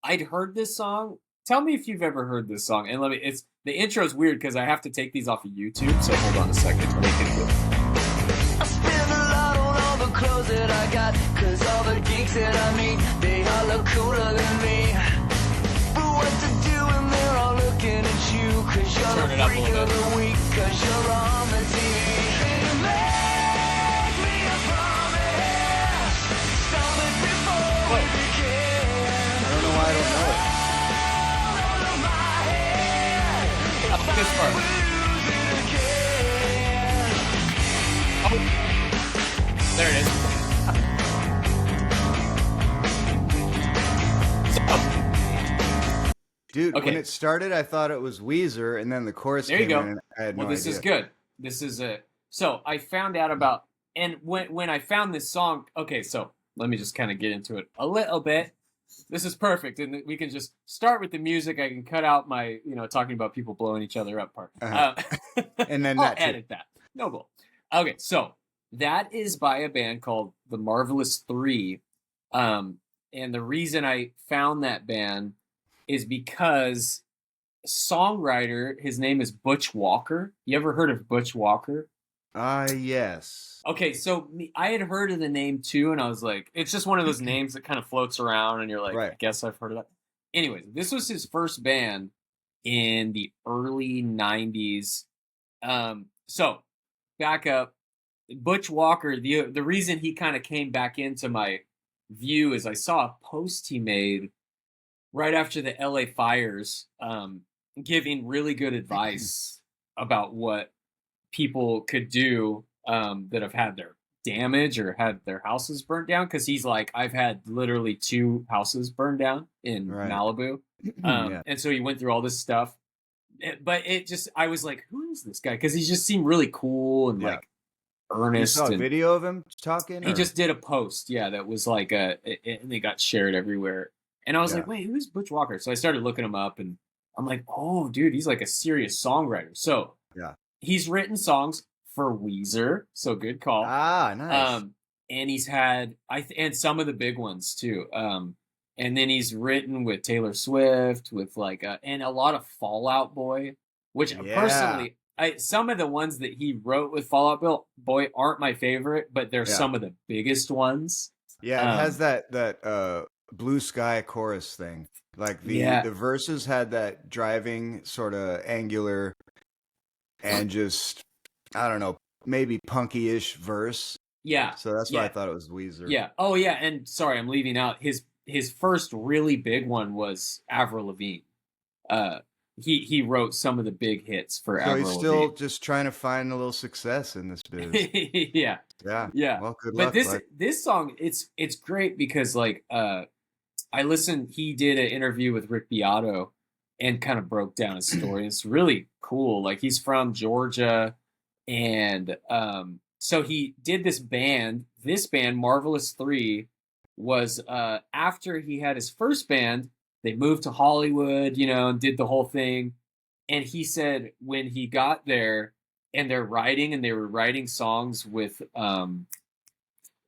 I'd heard this song. Tell me if you've ever heard this song. And it's the intro is weird because I have to take these off of YouTube. So hold on a second. Let me get to it. I spend a lot on all the clothes that I got, cause all the geeks that I meet, they all look cooler than me. But what to do when they're all looking at you, cause you're Turn the it up a freak little of bit. the week, cause you're on the TV. And you make me a promise, stop it before we begin. I don't know why I don't know it. Out of my head, I like this part. lose it again. Oh, there it is. So, Dude, Okay. when it started, I thought it was Weezer, and then the chorus There you came go. in, and I had well, no this idea. is good. This is a. So I found out about, and when I found this song. Okay, so let me just kind of get into it a little bit. This is perfect, and we can just start with the music. I can cut out my, talking about people blowing each other up part. And then I'll that too. edit that. No goal. Okay, so that is by a band called The Marvelous Three, and the reason I found that band is because songwriter, his name is Butch Walker. You ever heard of Butch Walker? Yes. Okay, so I had heard of the name too, and I was like, it's just one of those names that kind of floats around, and you're like, Right. I guess I've heard of that. Anyways, this was his first band in the early 90s. So, back up. Butch Walker, the reason he kind of came back into my view is I saw a post he made right after the LA fires, giving really good advice about what people could do that have had their damage or had their houses burnt down. Because he's like, I've had literally 2 houses burned down in Right. Malibu, Yeah. and so he went through all this stuff. But I was like, who is this guy? Because he just seemed really cool and Yeah. like You earnest. saw a and video of him talking? he or- just did a post, yeah, that was like and they got shared everywhere. And I was like, Yeah. wait, who's Butch Walker? So I started looking him up, and I'm like, oh, dude, he's like a serious songwriter. So Yeah. he's written songs for Weezer, so good call. Ah, nice. And he's had and some of the big ones too. And then he's written with Taylor Swift, with like and a lot of Fall Out Boy, which Yeah. personally, some of the ones that he wrote with Fall Out Boy aren't my favorite, but they're Yeah. some of the biggest ones. Yeah, it has that blue sky chorus thing. Like Yeah. the verses had that driving sort of angular and just, I don't know, maybe punky-ish verse. Yeah. So that's why I Yeah. thought it was Weezer. Yeah. Oh, yeah. And sorry, I'm leaving out his first really big one was Avril Lavigne. He wrote some of the big hits for So Avril he's still Lavigne. just trying to find a little success in this biz. Yeah. Yeah. Yeah. Well, good But luck, bud. this song, it's great because like I listened. He did an interview with Rick Beato and kind of broke down his story. It's really cool. Like he's from Georgia, and so he did this band. This band, Marvelous Three, was after he had his first band. They moved to Hollywood, and did the whole thing. And he said when he got there and they were writing songs with Bon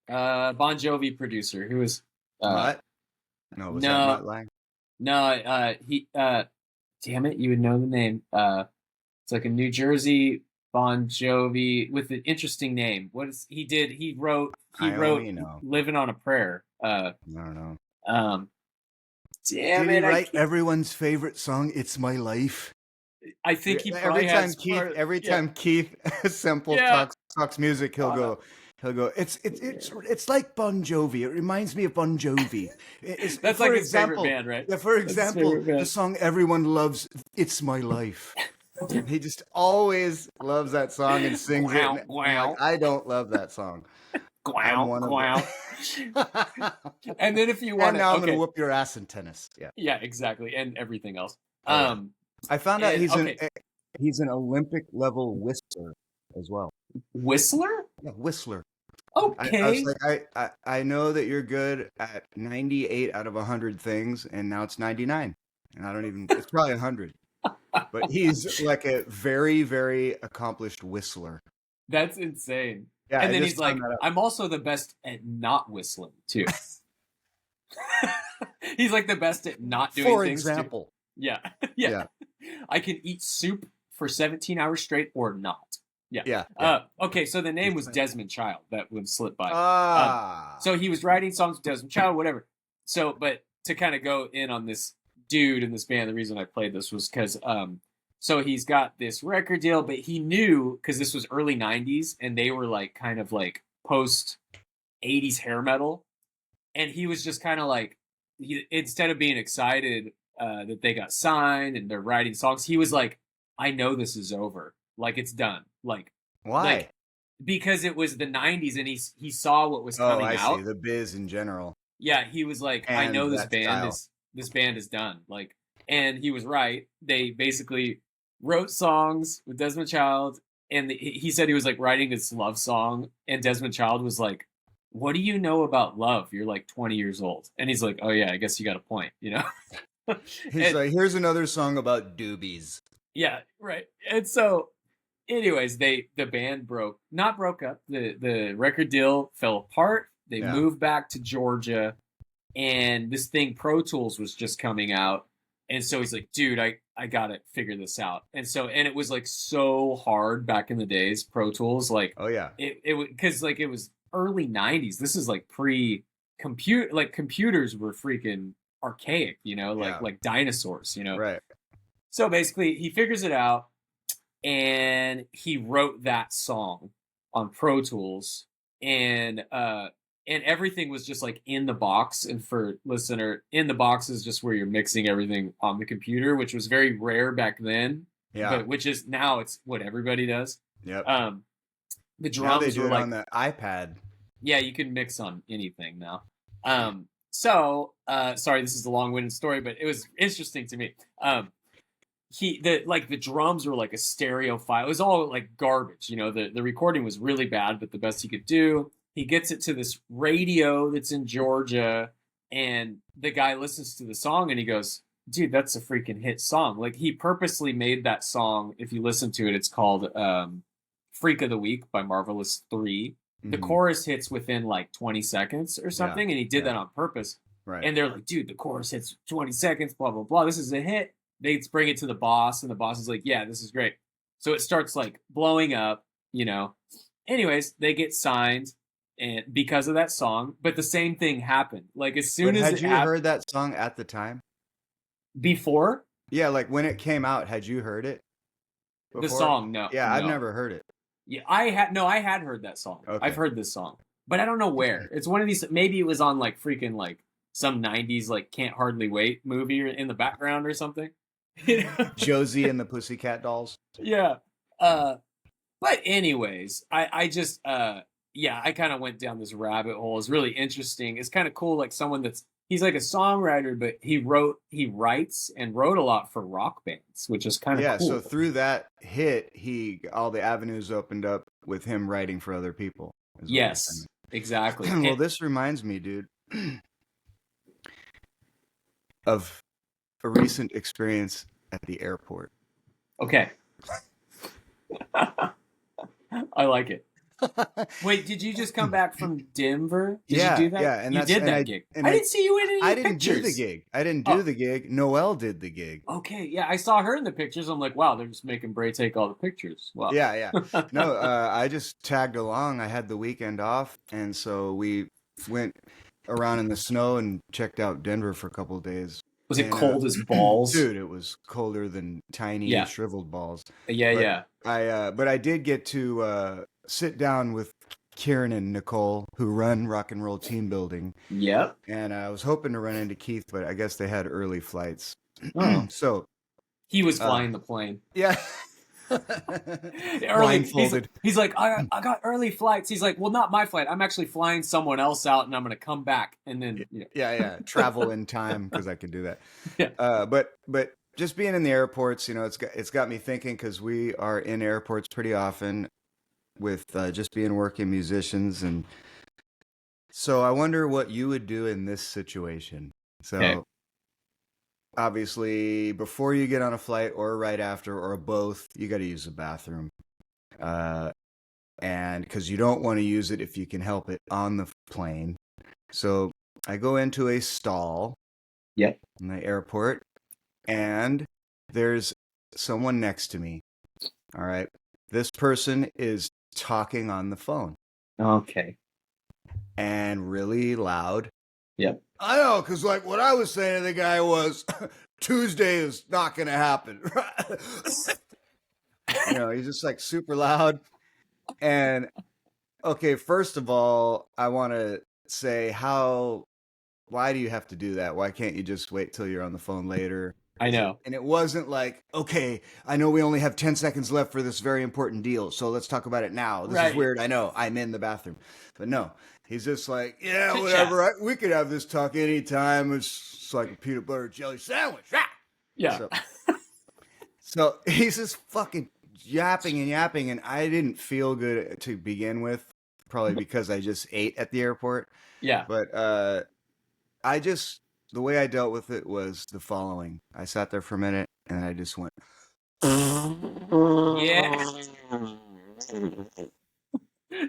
Jovi producer who was Mutt? No, was that no. Mutt Lang? no, he damn it, you would know the name. It's like a New Jersey Bon Jovi with an interesting name. What is he did? He wrote I only know. Living on a Prayer. I don't know. Damn Did he it, write everyone's favorite song, It's My Life? I think he every probably time has Keith part- every yeah. time Keith Semple Yeah. talks music, he'll go it's like Bon Jovi. It reminds me of Bon Jovi. That's for like his favorite example, band, right? Yeah, for That's his example, favorite band. the song everyone loves, It's My Life. He just always loves that song and sings it. And I'm like, I don't love that song. I'm one of them. And then if you And want now I'm okay. gonna whoop your ass in tennis. Yeah. Yeah, exactly, and everything else. Oh, yeah. I found out and- he's an Olympic level whistler as well. Whistler. Yeah, whistler. Okay. I was like, I know that you're good at 98 out of 100 things, and now it's 99, and I don't even. It's probably 100. But he's like a very, very accomplished whistler. That's insane. Yeah, and I then just he's like, found that out. I'm also the best at not whistling too. He's like the best at not doing For things. example. Yeah. Yeah. Yeah. I can eat soup for 17 hours straight or not. Yeah. Yeah. Yeah. Okay, so the name was Desmond Child. That would slip by. Ah. So he was writing songs with Desmond Child, whatever. So, but to kind of go in on this dude in this band, the reason I played this was because so he's got this record deal, but he knew because this was early 90s and they were like kind of like post 80s hair metal. And he was just kind of like, instead of being excited that they got signed and they're writing songs, he was like, I know this is over. Like it's done. Why? Like because it was the 90s and he saw what was coming I out. see. The biz in general. Yeah, he was like, I And know that style. this band is done. Like, and he was right. They basically wrote songs with Desmond Child, and he said he was like writing this love song, and Desmond Child was like, "What do you know about love? You're like 20 years old." And he's like, "Oh yeah, I guess you got a point," you know. He's like, here's another song about doobies. Yeah, right. And so, anyways, the band broke up. The record deal fell apart. They moved back to Georgia, and this thing Pro Tools was just coming out, and so he's like, "Dude, I gotta figure this out." And so, and it was like so hard back in the days, Pro Tools, like, Oh yeah, it because like it was early 90s. This is like pre compute, like computers were freaking archaic, you know, like dinosaurs, you know. right. So basically, he figures it out, and he wrote that song on Pro Tools, and everything was just like in the box. And for listener, in the box is just where you're mixing everything on the computer, which was very rare back then. Yeah. But which is now it's what everybody does. Yep. The Now they drums do were it like on the iPad. yeah, you can mix on anything now. Sorry, this is a long-winded story, but it was interesting to me. The drums were like a stereo file. It was all like garbage, you know. The recording was really bad, but the best he could do. He gets it to this radio that's in Georgia, and the guy listens to the song and he goes, "Dude, that's a freaking hit song!" Like he purposely made that song. If you listen to it, it's called "Freak of the Week" by Marvelous 3. The chorus hits within like 20 seconds or something, and he did that on purpose. Right. And they're like, "Dude, the chorus hits 20 seconds, blah blah blah. This is a hit." They bring it to the boss, and the boss is like, "Yeah, this is great." So it starts like blowing up, you know. Anyways, they get signed, and because of that song, but the same thing happened. Like as soon as had you heard that song at the time? Before? Yeah, like when it came out, had you heard it? The song, no. Yeah, no. I've never heard it. Yeah, I had heard that song. Okay. I've heard this song, but I don't know where. It's one of these. Maybe it was on like freaking like some 90s like Can't Hardly Wait movie in the background or something. Josie and the Pussycat Dolls. Yeah. But anyways, I just I kind of went down this rabbit hole. It's really interesting. It's kind of cool, like someone he's like a songwriter, but he writes and wrote a lot for rock bands, which is kind of cool. So through that hit, all the avenues opened up with him writing for other people. Yes, exactly. Well, this reminds me, dude, of a recent experience at the airport. Okay. I like it. Wait, did you just come back from Denver? Did you do that? Yeah, and you did that gig. I didn't see you in any I pictures. didn't do the gig. I didn't do the gig. Noelle did the gig. Okay, yeah, I saw her in the pictures. I'm like, wow, they're just making Bray take all the pictures. Wow. Yeah. No, I just tagged along. I had the weekend off, and so we went around in the snow and checked out Denver for a couple of days. Was it cold as balls? Dude, it was colder than tiny shriveled balls. Yeah. But I did get to sit down with Kieran and Nicole, who run Rock and Roll Team Building. Yep. And I was hoping to run into Keith, but I guess they had early flights. Oh. So he was flying the plane. Yeah. Blindfolded. He's like, I got early flights. He's like, well, not my flight. I'm actually flying someone else out, and I'm going to come back. And then travel in time because I can do that. Yeah. But just being in the airports, you know, it's got me thinking, because we are in airports pretty often with just being working musicians, and so I wonder what you would do in this situation. So obviously, before you get on a flight or right after or both, you got to use the bathroom, and because you don't want to use it if you can help it on the plane. So I go into a stall Yep. in the airport, and there's someone next to me. All right. This person is talking on the phone Okay. and really loud. Yep. I know, because like what I was saying to the guy was Tuesday is not going to happen. He's just like super loud. And okay, first of all, I want to say why do you have to do that? Why can't you just wait till you're on the phone later? I know. And it wasn't like, okay, I know we only have 10 seconds left for this very important deal, so let's talk about it now. This is weird. I know. I'm in the bathroom. But no, he's just like, yeah, whatever. We could have this talk anytime. It's like a peanut butter jelly sandwich. Yeah. So he's just fucking yapping and yapping, and I didn't feel good to begin with, probably because I just ate at the airport. Yeah. But the way I dealt with it was the following. I sat there for a minute, and I just went, yeah.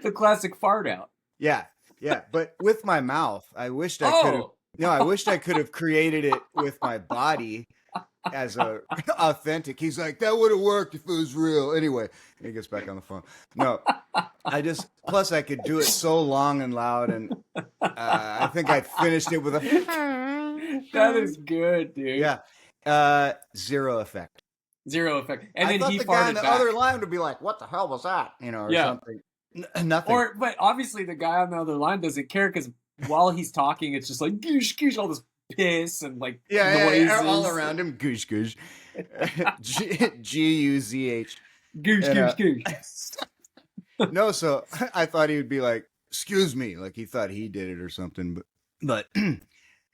The classic fart out. Yeah, but with my mouth. I wished I could have. No, I wished I could have created it with my body as a authentic. He's like, that would have worked if it was real. Anyway, he gets back on the phone. No, plus I could do it so long and loud, and I think I finished it with a. That is good, dude. Yeah, zero effect. Zero effect. And I then he the farted guy on the back. other line would be like, "What the hell was that?" Or something. Nothing. But obviously the guy on the other line doesn't care because while he's talking, it's just like goosh goosh, all this piss and like noises all around him. Goosh goosh. G-U-Z-H. Goosh goosh goosh. No, so I thought he would be like, "Excuse me," like he thought he did it or something, but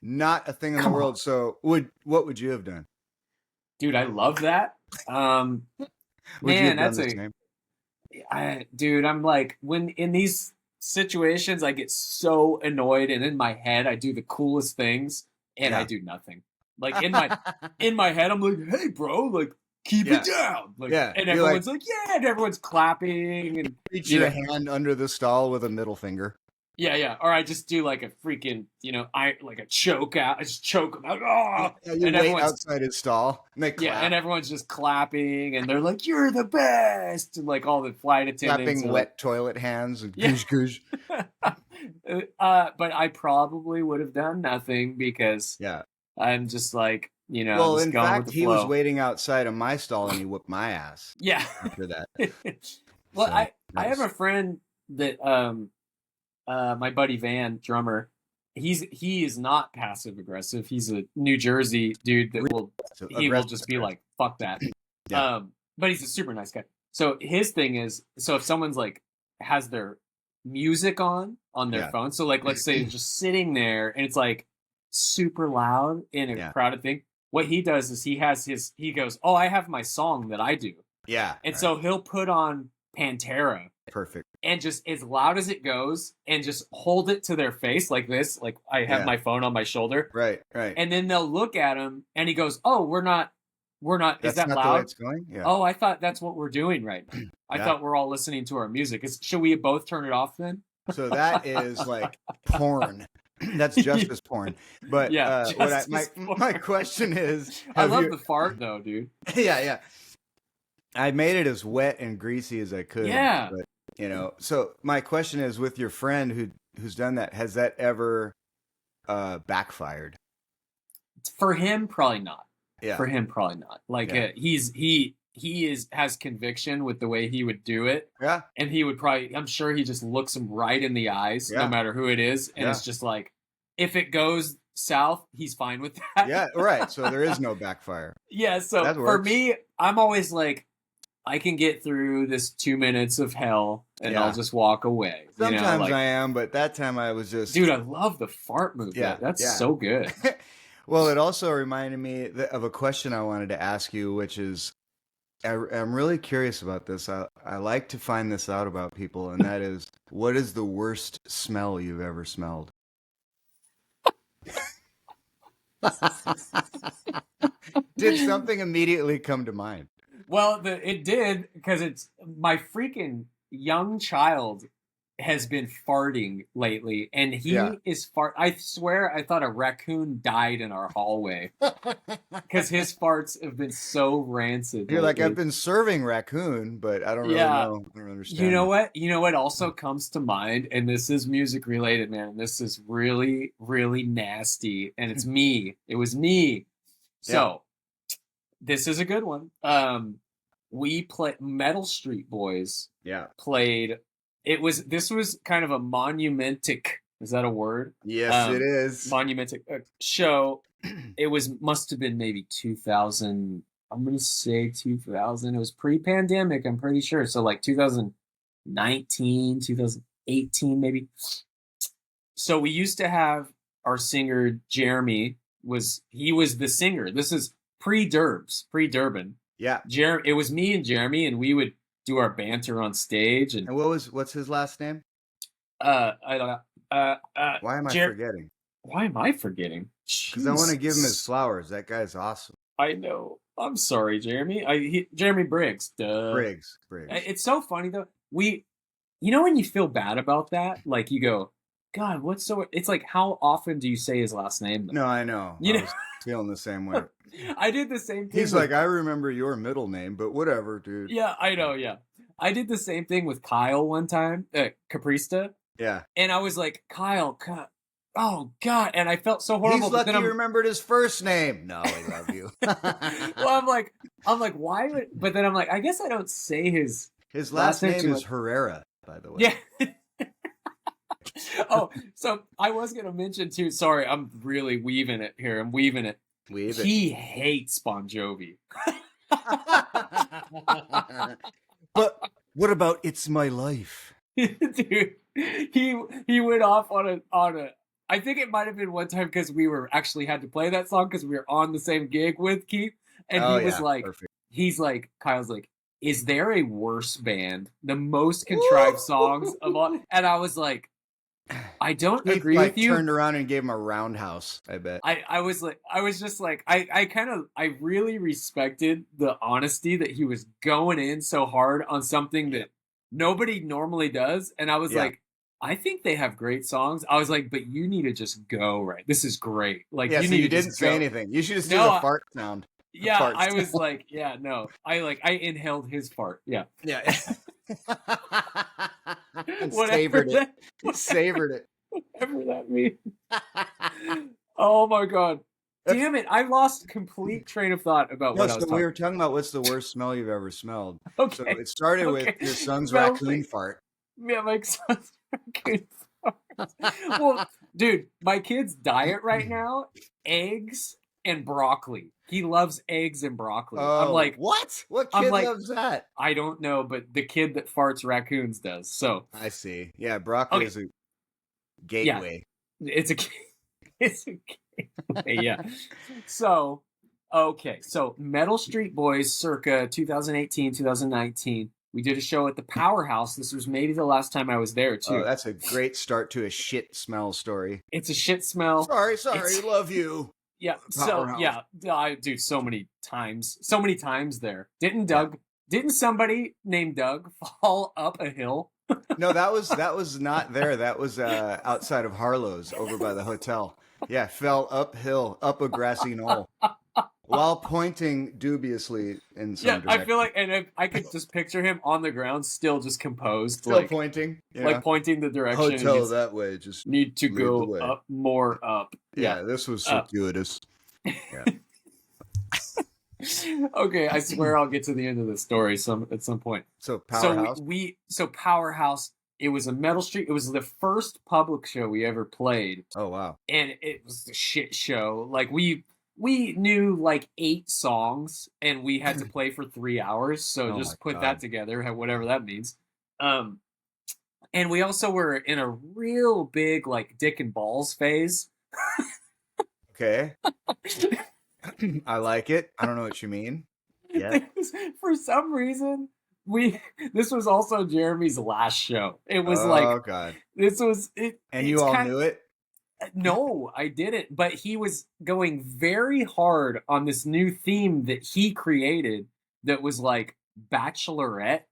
not a thing in the world. So what would you have done? Dude, I love that. Man, that's dude, I'm like, when in these situations I get so annoyed, and in my head I do the coolest things and I do nothing. Like in my head I'm like, hey bro, like keep it down. Like, and everyone's like, yeah, and everyone's clapping and reach your hand under the stall with a middle finger. Yeah. Or I just do like a freaking, like a choke out. I just choke them out. Oh! You wait outside his stall. And they clap. Yeah, and everyone's just clapping, and they're like, "You're the best!" And like all the flight attendants clapping wet toilet hands and goosh goosh. But I probably would have done nothing because I'm just like, Well, just in fact, he was waiting outside of my stall and he whooped my ass. Yeah. After that. Well, so, I have a friend that my buddy Van, drummer, he is not passive aggressive. He's a New Jersey dude that will just be like, fuck that. Yeah. But he's a super nice guy. So his thing is, so if someone's like has their music on their phone, so like let's say just sitting there and it's like super loud in a crowded thing, what he does is he goes, oh, I have my song that I do. Yeah. And so he'll put on Pantera. Perfect. And just as loud as it goes and just hold it to their face like this, like I have my phone on my shoulder. Right. And then they'll look at him and he goes, oh, we're not, that's is that not loud? The way it's going? Yeah. Oh, I thought that's what we're doing right now. I thought we're all listening to our music. Should we both turn it off then? So that is like porn. That's justice porn. But my question is, I love the fart though, dude. Yeah. I made it as wet and greasy as I could. Yeah. But, so my question is, with your friend who's done that, has that ever backfired? For him, probably not. Yeah. For him, probably not. Like he has conviction with the way he would do it. Yeah. And he would probably, I'm sure he just looks him right in the eyes, no matter who it is. And it's just like, if it goes south, he's fine with that. Yeah, right. So there is no backfire. Yeah. So for me, I'm always like, I can get through this 2 minutes of hell and I'll just walk away. Sometimes I am, but that time I was just... Dude, I love the fart movement. Yeah, that's so good. Well, it also reminded me of a question I wanted to ask you, which is, I'm really curious about this. I like to find this out about people, and that is, what is the worst smell you've ever smelled? Did something immediately come to mind? Well, it did, because it's my freaking young child has been farting lately, and Yeah. he is I swear I thought a raccoon died in our hallway because his farts have been so rancid You're like, I've lately. been serving raccoon, but I don't really Yeah. know. I don't You understand know that. what? You know what also comes to mind, and this is music related, man. This is really, really nasty, and it's me. It was me. Yeah. So this is a good one. We play Metal Street Boys Yeah. played. This was kind of a monumentic. Is that a word? Yes, it is. Monumentic show. It must have been maybe 2000. I'm gonna say 2000. It was pre-pandemic. I'm pretty sure. So like 2019, 2018, maybe. So we used to have our singer Jeremy. He was the singer. This is pre-Durban. Yeah. It was me and Jeremy, and we would do our banter on stage. And And what's his last name? I don't know. Why am I forgetting? Why am I forgetting? Because I want to give him his Jesus. flowers. That guy's awesome. I know. I'm sorry, Jeremy. Jeremy Briggs. Duh. Briggs. It's so funny though. When you feel bad about that, like you go, God, what's so? It's like, how often do you say his last name? Though? No, I know. You I know, was feeling the same way. I did the same thing. He's like, I remember your middle name, but whatever, dude. Yeah, I know. Yeah, I did the same thing with Kyle one time, Caprista, Yeah. and I was like, Kyle, oh God, and I felt so horrible. He's lucky you remembered his first name. No, I love you. Well, I'm like, why would? But then I'm like, I guess I don't say his last name is Herrera, by the way. Yeah. Oh, so I was gonna mention too. Sorry, I'm really weaving it here. I'm weaving it. He hates Bon Jovi. But what about It's My Life? Dude, he went off on a. I think it might have been one time because we were actually had to play that song because we were on the same gig with Keith, and he was like, perfect. He's like, Kyle's like, is there a worse band? The most contrived songs of all, and I was like, I don't agree with you. Turned around and gave him a roundhouse. I bet. I was just like, I really respected the honesty that he was going in so hard on something that nobody normally does, and I was like, I think they have great songs. I was like, but you need to just go, right? This is great. Like, yeah, you didn't say anything. You should just do the fart sound. Yeah, I was like, yeah, no. I inhaled his fart. Yeah. Yeah. Savored it. Savored it. Whatever that means. Oh my God. Damn it. I lost complete train of thought about what I was talking about. We were talking about what's the worst smell you've ever smelled. Okay. So it started with your son's raccoon fart. Yeah, my son's raccoon fart. Well, dude, my kid's diet right now, eggs and broccoli. He loves eggs and broccoli. Oh, I'm like, what? What kid loves that? I don't know, but the kid that farts raccoons does. So I see. Yeah, broccoli is a gateway. Yeah, it's a gateway. Yeah. So, okay. So Metal Street Boys circa 2018, 2019. We did a show at the Powerhouse. This was maybe the last time I was there too. Oh, that's a great start to a shit smell story. It's a shit smell. Sorry, love you. Yeah. So yeah, I do so many times there. Didn't somebody named Doug fall up a hill? No, that was not there. That was outside of Harlow's over by the hotel. Yeah, fell uphill, up a grassy knoll. While pointing dubiously in some direction. I feel like, and I could just picture him on the ground, still just composed, still pointing, like pointing the direction. Hotel that way, just need to go up, more up. Yeah, this was circuitous. Yeah. Okay, I swear I'll get to the end of the story at some point. So Powerhouse. So Powerhouse. It was a Metal Street. It was the first public show we ever played. Oh wow! And it was a shit show. Like we knew like 8 songs and we had to play for 3 hours. So just put that together, whatever that means. And we also were in a real big like dick and balls phase. Okay. I like it. I don't know what you mean. Yeah. For some reason, this was also Jeremy's last show. It was God. This was it. And you all knew it? No, I didn't. But he was going very hard on this new theme that he created that was like bachelorette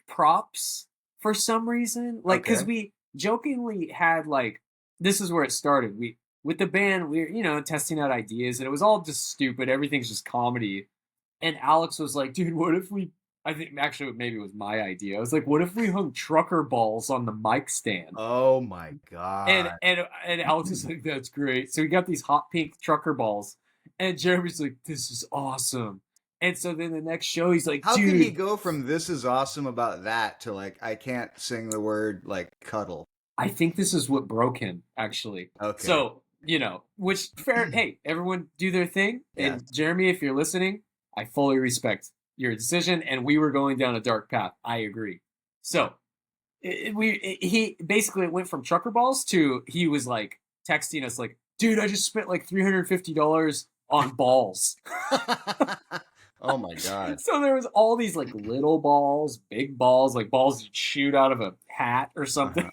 props for some reason. Like, because Okay. we jokingly had like, this is where it started. We with the band, we were, testing out ideas, and it was all just stupid. Everything's just comedy. And Alex was like, dude, what if we I think actually maybe it was my idea. I was like, what if we hung trucker balls on the mic stand? Oh my And God. and and Alex was like, that's great. So we got these hot pink trucker balls. And Jeremy's like, this is awesome. And so then the next show, he's like, How could he dude, go from this is awesome about that to like I can't sing the word like cuddle? I think this is what broke him, actually. Okay. So, which fair, hey, everyone do their thing. Yes. And Jeremy, if you're listening, I fully respect your decision. And we were going down a dark path. I agree. So he basically went from trucker balls to he was like texting us like, dude, I just spent like $350 on balls. Oh my God. So there was all these like little balls, big balls, like balls you'd shoot out of a hat or something.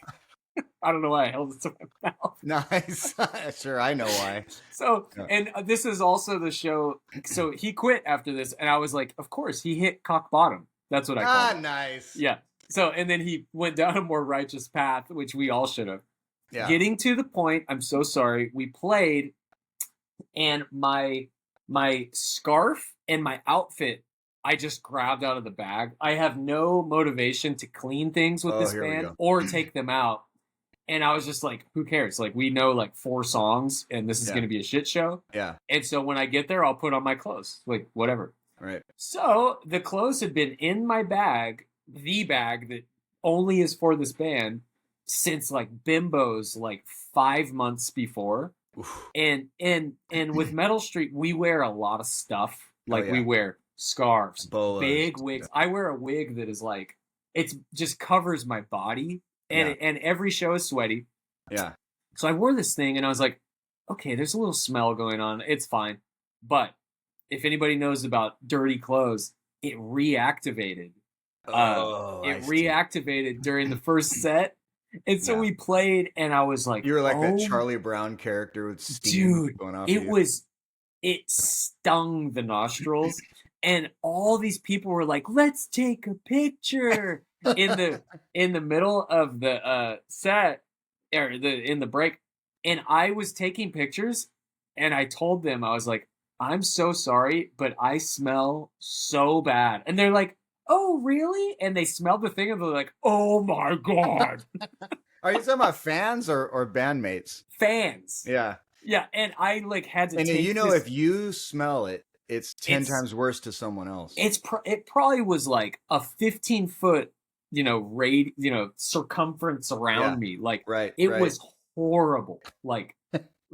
I don't know why I held it to my mouth. Nice. Sure, I know why. So, Yeah. and this is also the show. So he quit after this, and I was like, of course, he hit cock bottom. That's what I called it. Nice. Yeah. So, and then he went down a more righteous path, which we all should have. Yeah. Getting to the point, I'm so sorry. We played, and my scarf and my outfit, I just grabbed out of the bag. I have no motivation to clean things with this here we band go. or take them out. And I was just like, who cares? Like, we know like 4 songs, and this is Yeah. going to be a shit show. Yeah. And so when I get there, I'll put on my clothes, like whatever. Right. So the clothes had been in my bag, the bag that only is for this band, since like Bimbo's like 5 months before. Oof. And with Metal Street, we wear a lot of stuff. Like yeah. we wear scarves, Boas. big wigs. I wear a wig that is like, it's just covers my body. And and every show is sweaty. Yeah. So I wore this thing and I was like, okay, there's a little smell going on. It's fine. But if anybody knows about dirty clothes, it reactivated. It reactivated during the first set. And so we played and I was like, you were like that Charlie Brown character with steam dude, going off. It stung the nostrils. And all these people were like, let's take a picture in the middle of the set or in the break. And I was taking pictures and I told them, I was like, I'm so sorry, but I smell so bad. And they're like, oh, really? And they smelled the thing and they're like, oh my God. Are you talking about fans or bandmates? Fans. Yeah. Yeah. And I like had to And take if you smell it, it's 10 times worse to someone else. It probably was like a 15-foot, circumference around me. Like it was horrible. Like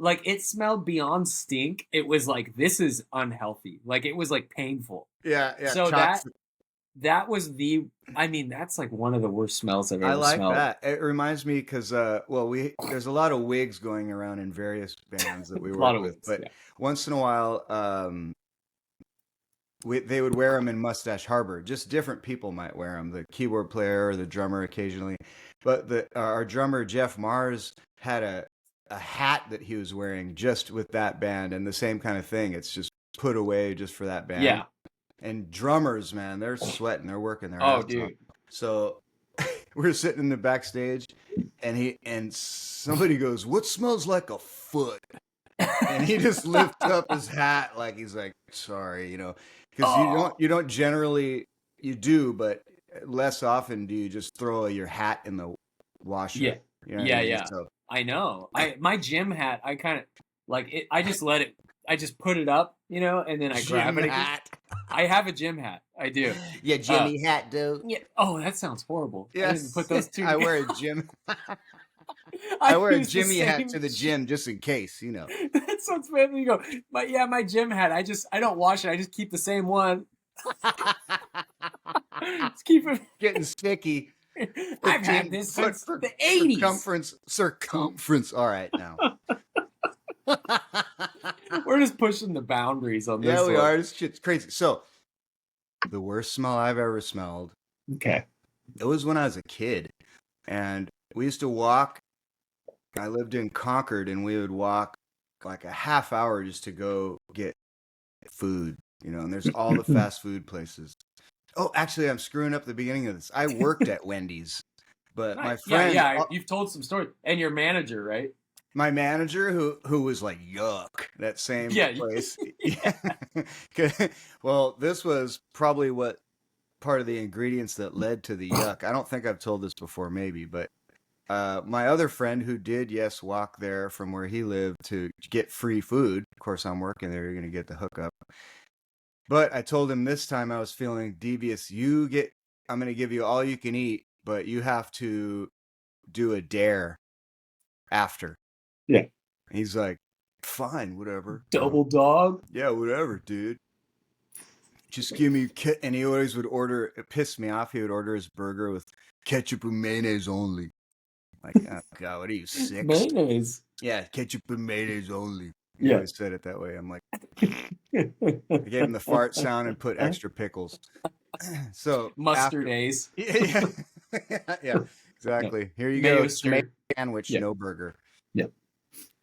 it smelled beyond stink. It was like, this is unhealthy. Like it was like painful. Yeah. So that was that's like one of the worst smells I've ever smelled. I like that. It reminds me because there's a lot of wigs going around in various bands that we work with, but once in a while, they would wear them in Mustache Harbor. Just different people might wear them. The keyboard player or the drummer occasionally. But our drummer, Jeff Mars, had a hat that he was wearing just with that band, and the same kind of thing. It's just put away just for that band. Yeah. And drummers, man, they're sweating. They're working their ass off. So we're sitting in the backstage, and somebody goes, "What smells like a foot?" And he just lifts up his hat like he's like, "Sorry," because you don't generally, you do, but less often do you just throw your hat in the washer. Yeah, yeah. So, I know. My gym hat, I kind of like it. I just let it. I just put it up, and then I grab it again. I have a gym hat. I do. Yeah, Jimmy hat, dude. Yeah. Oh, that sounds horrible. Yes. I didn't put those two. I wear a gym. I wear a Jimmy hat to the gym just in case, That sounds bad. You go, my gym hat. I don't wash it. I just keep the same one. Just keep it getting sticky. I've had this since the 80s. Circumference. All right, now. We're just pushing the boundaries on this. Yeah, we are. This shit's crazy. So, the worst smell I've ever smelled. Okay. It was when I was a kid, and we used to walk. I lived in Concord, and we would walk like a half hour just to go get food, and there's all the fast food places. Oh, actually, I'm screwing up the beginning of this. I worked at Wendy's. But my Nice. Yeah, friend, yeah. You've told some stories, and your manager, right? my manager, who was like, yuck, that same Yeah. place. Yeah. Well, this was probably what part of the ingredients that led to the yuck. I don't think I've told this before, maybe, but my other friend who did, yes, walk there from where he lived to get free food. Of course, I'm working there. You're going to get the hookup. But I told him this time I was feeling devious. I'm going to give you all you can eat, but you have to do a dare after. Yeah. He's like, fine, whatever. Double dog. Yeah, whatever, dude. Just give me, and he always would order, it pissed me off. He would order his burger with ketchup and mayonnaise only. Like, oh God, what are you, 6? Mayonnaise. Yeah, ketchup and mayonnaise only. He Yeah. always said it that way. I'm like, I gave him the fart sound and put extra pickles. So Mustard A's. Yeah, yeah, exactly. Here you Mayo go, stir. sandwich, Yeah. no burger. Yeah.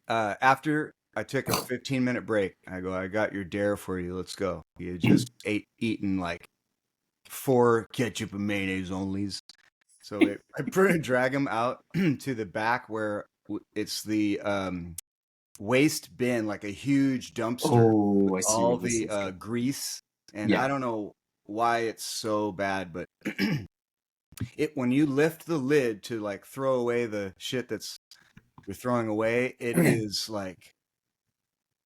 After I took a 15-minute break, I go, I got your dare for you. Let's go. He had just eaten like 4 ketchup and mayonnaise onlys. So I drag him out to the back where it's the waste bin, like a huge dumpster Oh, I with see all where this the is going. grease. And Yeah. I don't know why it's so bad, but when you lift the lid to like throw away the shit that's you're throwing away, it is like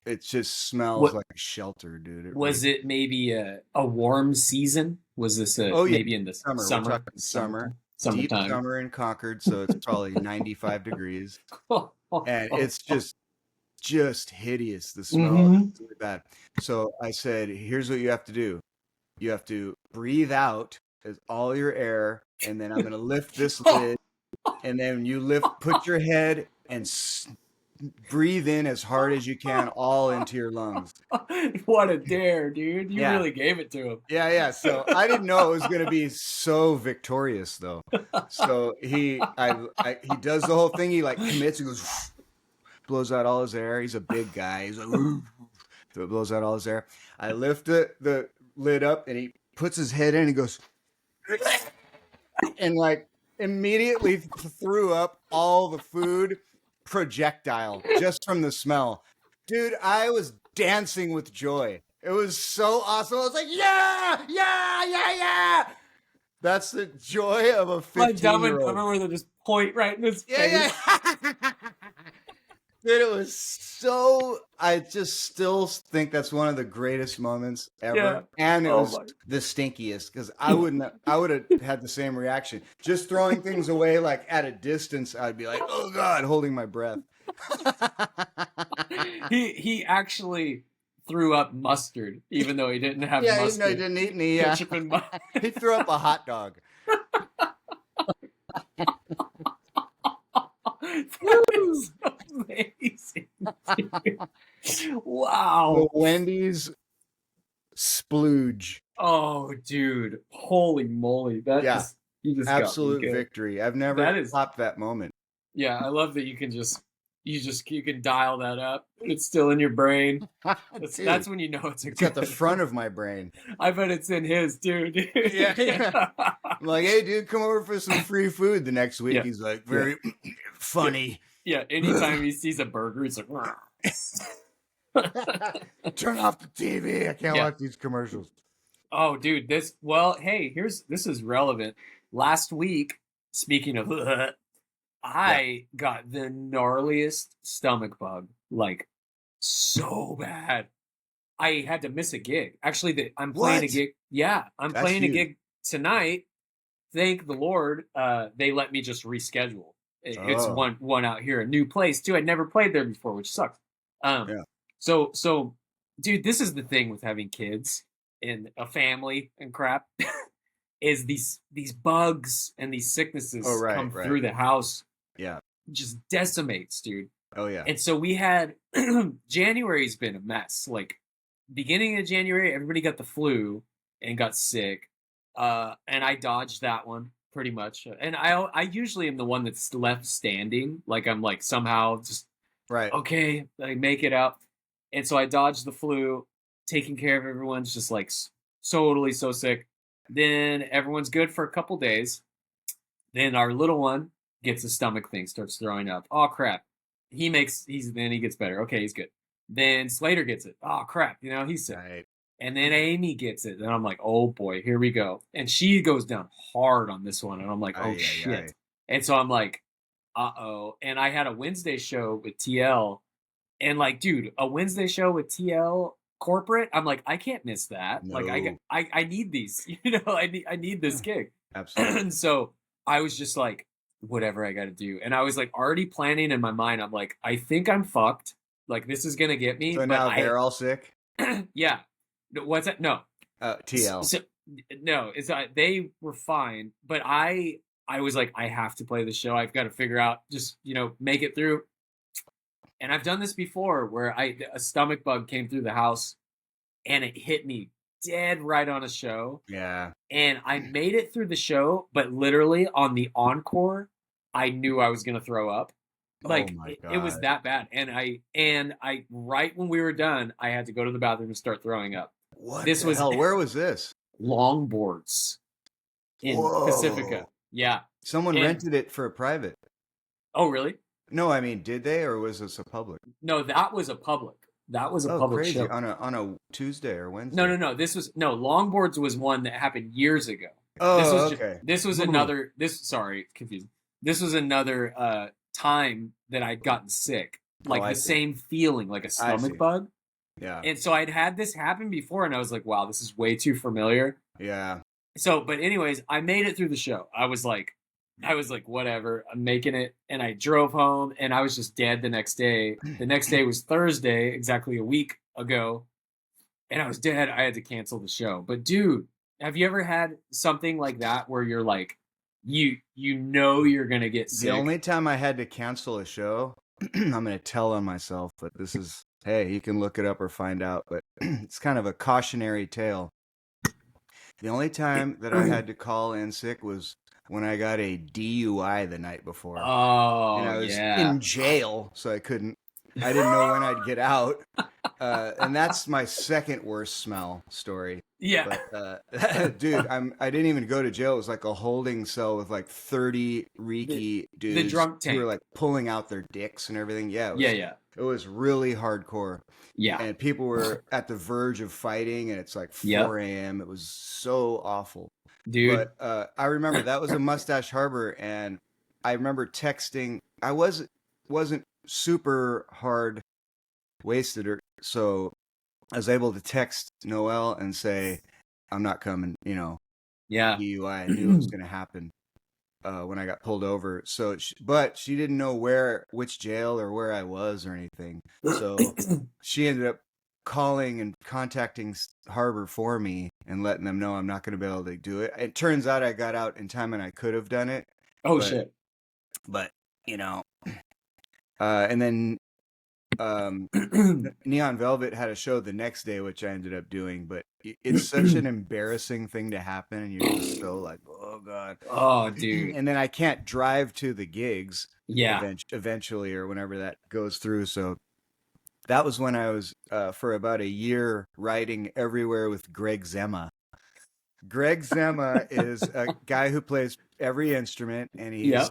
it just smells like a shelter, dude. Was it maybe a warm season? Was this maybe in the summer? We're summer? talking summer. Deep Summertime. summer in Concord, so it's probably 95 degrees, and it's just hideous. The smell is really bad. So I said, "Here's what you have to do. You have to breathe out as all your air, and then I'm going to lift this lid, and then you put your head and breathe in as hard as you can, all into your lungs." What a dare, dude! You Yeah. really gave it to him. Yeah. So I didn't know it was going to be so victorious, though. So he does the whole thing. He like commits. He goes, blows out all his air. He's a big guy. He's like, so it blows out all his air. I lift the lid up, and he puts his head in. And he goes, and like immediately threw up all the food projectile just from the smell. Dude, I was dancing with joy. It was so awesome. I was like, yeah. That's the joy of a 15-year-old. Like Dumb and Dumber, where they just point right in his face. Yeah. Dude, it was so. I just still think that's one of the greatest moments ever, Yeah. and it was the stinkiest because I would have had the same reaction. Just throwing things away like at a distance, I'd be like, "Oh God," holding my breath. He actually threw up mustard, even though he didn't have mustard. Yeah, he didn't eat any. Ketchup and mustard. He threw up a hot dog. That is amazing. Dude. Wow. The Wendy's splooge. Oh, dude. Holy moly. That just, you just absolute got me victory. I've never topped that moment. Yeah, I love that you can you can dial that up. It's still in your brain. That's when you know it's at the front of my brain. I bet it's in his, dude. Yeah. I'm like, hey, dude, come over for some free food the next week. Yeah. He's like, very funny. Yeah, anytime he sees a burger, he's like, turn off the TV. I can't watch these commercials. Oh, dude, this is relevant. Last week, speaking of I got the gnarliest stomach bug, like so bad. I had to miss a gig. Actually, I'm playing a gig. Yeah, I'm playing a gig tonight. Thank the Lord, they let me just reschedule. It's one out here, a new place too. I'd never played there before, which sucks. So, dude, this is the thing with having kids and a family and crap. Is these bugs and these sicknesses come through the house. Yeah. Just decimates, dude. Oh, yeah. And so we had January's been a mess. Like beginning of January, everybody got the flu and got sick. And I dodged that one pretty much. And I usually am the one that's left standing. Like I'm like somehow just okay, I make it up. And so I dodged the flu, taking care of everyone's just like totally so sick. Then everyone's good for a couple days. Then our little one gets a stomach thing, starts throwing up. Oh crap. Then he gets better. Okay, he's good. Then Slater gets it. Oh crap, he's sick. Right. And then Amy gets it. Then I'm like, oh boy, here we go. And she goes down hard on this one. And I'm like, oh Ay, ay, shit. ay. And so I'm like, uh-oh. And I had a Wednesday show with TL. And like, dude, a Wednesday show with TL corporate, I'm like, I can't miss that. Like No. I need these, I need this gig. Absolutely. And so I was just like, whatever I gotta do. And I was like already planning in my mind, I'm like, I think I'm fucked. Like this is gonna get me. So But now they're all sick? yeah. What's that? No. TL. So, no, they were fine, but I was like, I have to play the show. I've got to figure out, just make it through. And I've done this before, where a stomach bug came through the house, and it hit me dead right on a show. Yeah. And I made it through the show, but literally on the encore, I knew I was gonna throw up. Like Oh my it was God. that bad. And I right when we were done, I had to go to the bathroom and start throwing up. What This the was hell? Where was this? Longboards in Pacifica. Whoa. Yeah. Someone And rented it for a private. oh, really? No, I mean, did they, or was this a public? No, that was a public. That was a Oh, public crazy. show. On a Tuesday or Wednesday. No. Longboards was one that happened years ago. Oh, okay. This was another. Sorry, confusing. This was another time that I'd gotten sick, like I the see. same feeling, like a I see. stomach bug. Yeah. And so I'd had this happen before, and I was like, wow, this is way too familiar. Yeah. So, but anyways, I made it through the show. I was like, whatever, I'm making it. And I drove home, and I was just dead the next day. The next day was Thursday, exactly a week ago, and I was dead. I had to cancel the show. But dude, have you ever had something like that where you're like, you're gonna get sick? The only time I had to cancel a show, I'm going to tell on myself, but this is, hey, you can look it up or find out, but it's kind of a cautionary tale. The only time that I had to call in sick was when I got a DUI the night before. Oh, And I was yeah. in jail, so I didn't know when I'd get out. And that's my second worst smell story. Yeah. But, dude, I didn't even go to jail. It was like a holding cell with like 30 reeky dudes the drunk tank. who were like pulling out their dicks and everything. Yeah. It was really hardcore. Yeah. And people were at the verge of fighting, and it's like 4 a.m. It was so awful. Dude. But I remember that was a Mustache Harbor, and I remember texting. I wasn't super hard wasted, so I was able to text Noelle and say, I'm not coming, Yeah. DUI. I knew it was going to happen when I got pulled over. So, but she didn't know which jail or where I was or anything. So she ended up calling and contacting Harbor for me and letting them know I'm not going to be able to do it. It turns out I got out in time and I could have done it. Oh, shit. But, and then Neon Velvet had a show the next day, which I ended up doing, but it's such an embarrassing thing to happen, and you're just so like, oh God. Oh, dude. And then I can't drive to the gigs eventually or whenever that goes through. So that was when I was for about a year riding everywhere with Greg Zema. Greg Zema is a guy who plays every instrument, and he's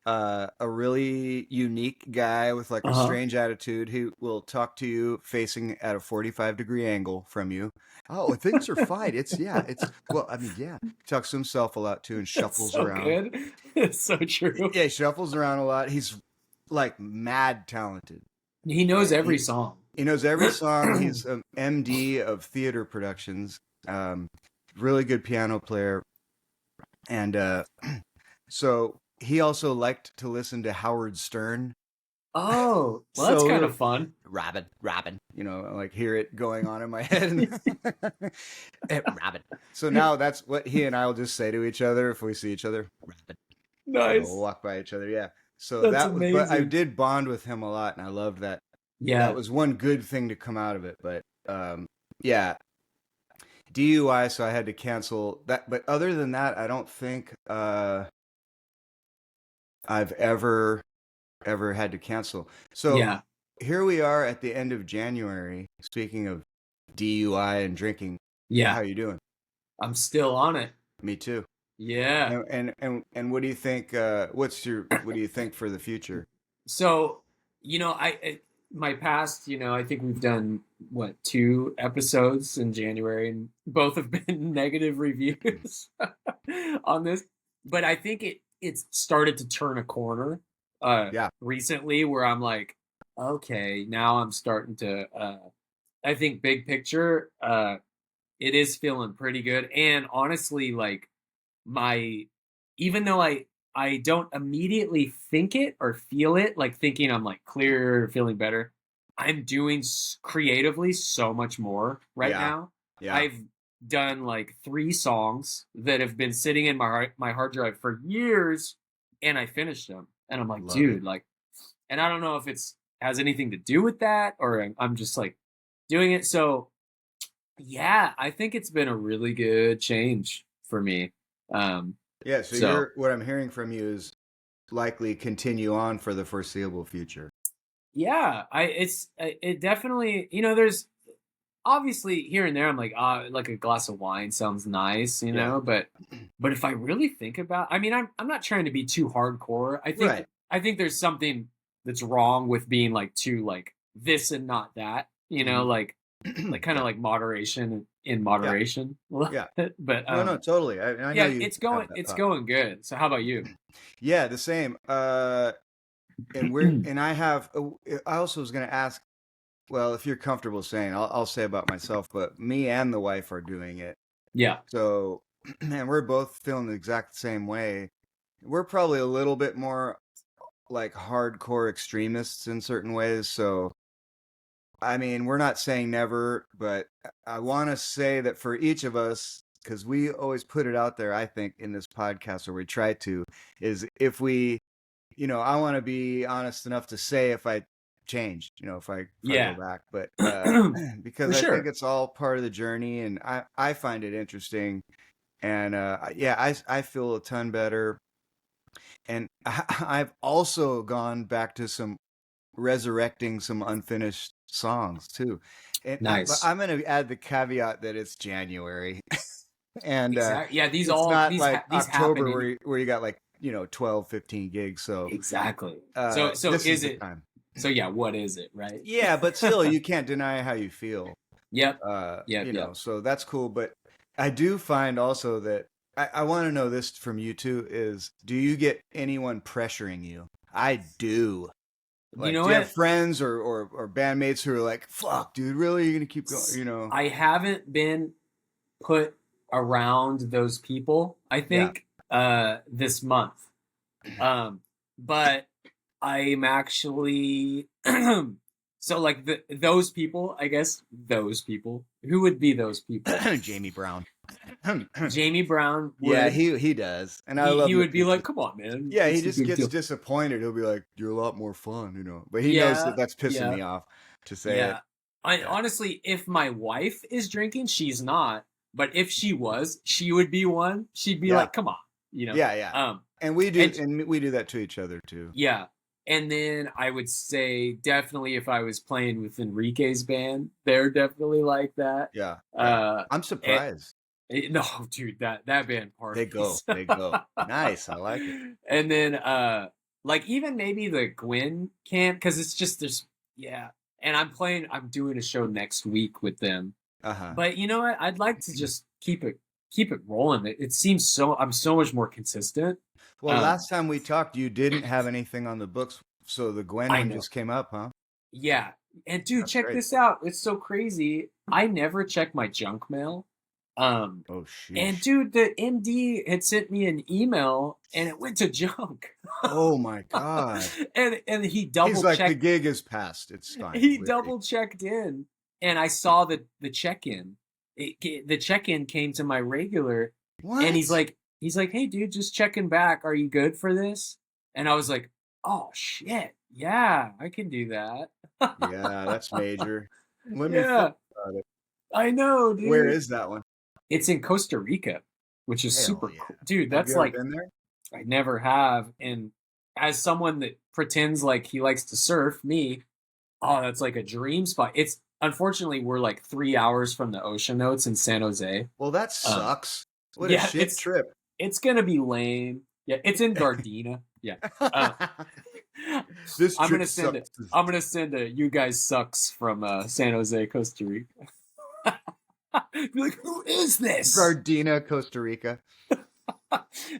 a really unique guy with like a strange attitude. He will talk to you facing at a 45-degree angle from you. Oh, things are fine. He talks to himself a lot too and shuffles around. Good. It's so true. Yeah, he shuffles around a lot. He's like mad talented. He knows every song. He knows every song. He's an MD of theater productions. Really good piano player. And so he also liked to listen to Howard Stern. Oh, well, that's kind of fun. Robin, like hear it going on in my head. Robin. So now that's what he and I will just say to each other if we see each other. Robin. Nice. We'll walk by each other. Yeah. So that's that was, amazing. but I did bond with him a lot, and I loved that. Yeah. That was one good thing to come out of it. But yeah. DUI, so I had to cancel that. But other than that, I don't think I've ever had to cancel. So here we are at the end of January. Speaking of DUI and drinking, yeah, how you doing? I'm still on it. Me too. Yeah. And what do you think? What do you think for the future? So, my past, I think we've done what, 2 episodes in January, and both have been negative reviews on this. But I think it's started to turn a corner Yeah, recently, where I'm like, okay, now I'm starting to I think big picture, it is feeling pretty good. And honestly, like, my even though I don't immediately think it or feel it, like thinking I'm like clear, feeling better, I'm doing creatively so much more right yeah, now. yeah. I've done like 3 songs that have been sitting in my hard drive for years, and I finished them, and I'm like, Love it. dude, like, and I don't know if it's has anything to do with that, or I'm just like doing it. So yeah, I think it's been a really good change for me. Um, Yeah. So so what I'm hearing from you is likely continue on for the foreseeable future. yeah, it definitely, there's obviously here and there I'm like, like a glass of wine sounds nice, Yeah. but if I really think about, I mean, I'm not trying to be too hardcore. Right. I think there's something that's wrong with being like too like this and not that, Hmm. like kind of Yeah. like moderation in Yeah. moderation. Yeah. But No, no, totally. I know yeah, you have that it's thought. going good. So how about you? Yeah, the same. And I have. I also was going to ask. Well, if you're comfortable saying, I'll say about myself. But me and the wife are doing it. Yeah. So, man, we're both feeling the exact same way. We're probably a little bit more like hardcore extremists in certain ways. So, I mean, we're not saying never, but I want to say that for each of us, because we always put it out there, I think, in this podcast, or we try to, is if we, I want to be honest enough to say if I change, if I go Yeah. back, but because For I think sure. it's all part of the journey, and I find it interesting, and yeah, I feel a ton better, and I've also gone back to some resurrecting some unfinished songs too. But Nice. I'm going to add the caveat that it's January and Exactly. Yeah, it's not like these happen October in where you got like, 12, 15 gigs. So exactly. So this is is the it time. so yeah, what is it, right? Yeah, but still you can't deny how you feel. Yep. Yep, yep. So that's cool. But I do find also that I want to know this from you too is do you get anyone pressuring you? I do. You Like, know do you have what? friends or bandmates who are like, "Fuck, dude, really? You're gonna keep going?" I haven't been put around those people, I Yeah. think, this month. But I'm actually so like those people, I guess those people. Who would be those people? Jamie Brown. Jamie Brown Yeah, would he does, and I he love would be that. like, "Come on, man. Yeah, he What's the just big gets deal?" disappointed. He'll be like, "You're a lot more fun." But he knows that Yeah, that's pissing yeah, me off to say it. yeah. I Yeah, honestly, if my wife is drinking, she's not. But if she was, she would be one. She'd be yeah, like, "Come on," you know. yeah, yeah. Um, and And we do that to each other too. yeah, and then I would say definitely if I was playing with Enrique's band, they're definitely like that. Yeah, yeah. Uh, I'm and, surprised. no, dude, that band parties. They go. Nice. I like it. And then like even maybe the Gwen camp, because it's just there's yeah. And I'm doing a show next week with them. Uh huh. But you know what? I'd like to just keep it rolling. It seems so I'm so much more consistent. Well, Um last time we talked, you didn't have anything on the books, so the Gwen I one know. just came up, huh? Yeah. And dude, That's check great. this out. It's so crazy. I never check my junk mail. Um Oh, and sheesh. dude, the MD had sent me an email and it went to junk. Oh my God. And He's like, the gig is past. It's fine. he double checked in and I saw the check-in. The check-in came to my regular and What? he's like, "Hey dude, just checking back. Are you good for this?" And I was like, "Oh shit. Yeah, I can do that." Yeah, that's major. Let me think Yeah, about it. I know, Where dude. is that one? It's in Costa Rica, which is Hell super yeah. cool. Dude, Have you that's ever like been there? I never have. And as someone that pretends like he likes to surf, me, oh, that's like a dream spot. It's unfortunately we're like 3 hours from the ocean though. It's in San Jose. Well, that Um, sucks. What a yeah, shit trip. It's gonna be lame. Yeah, it's in Gardena. Yeah. Uh, This I'm trip gonna send it. sucks. I'm gonna send a "You guys sucks" from San Jose, Costa Rica. Be like, who is this? Gardena, Costa Rica.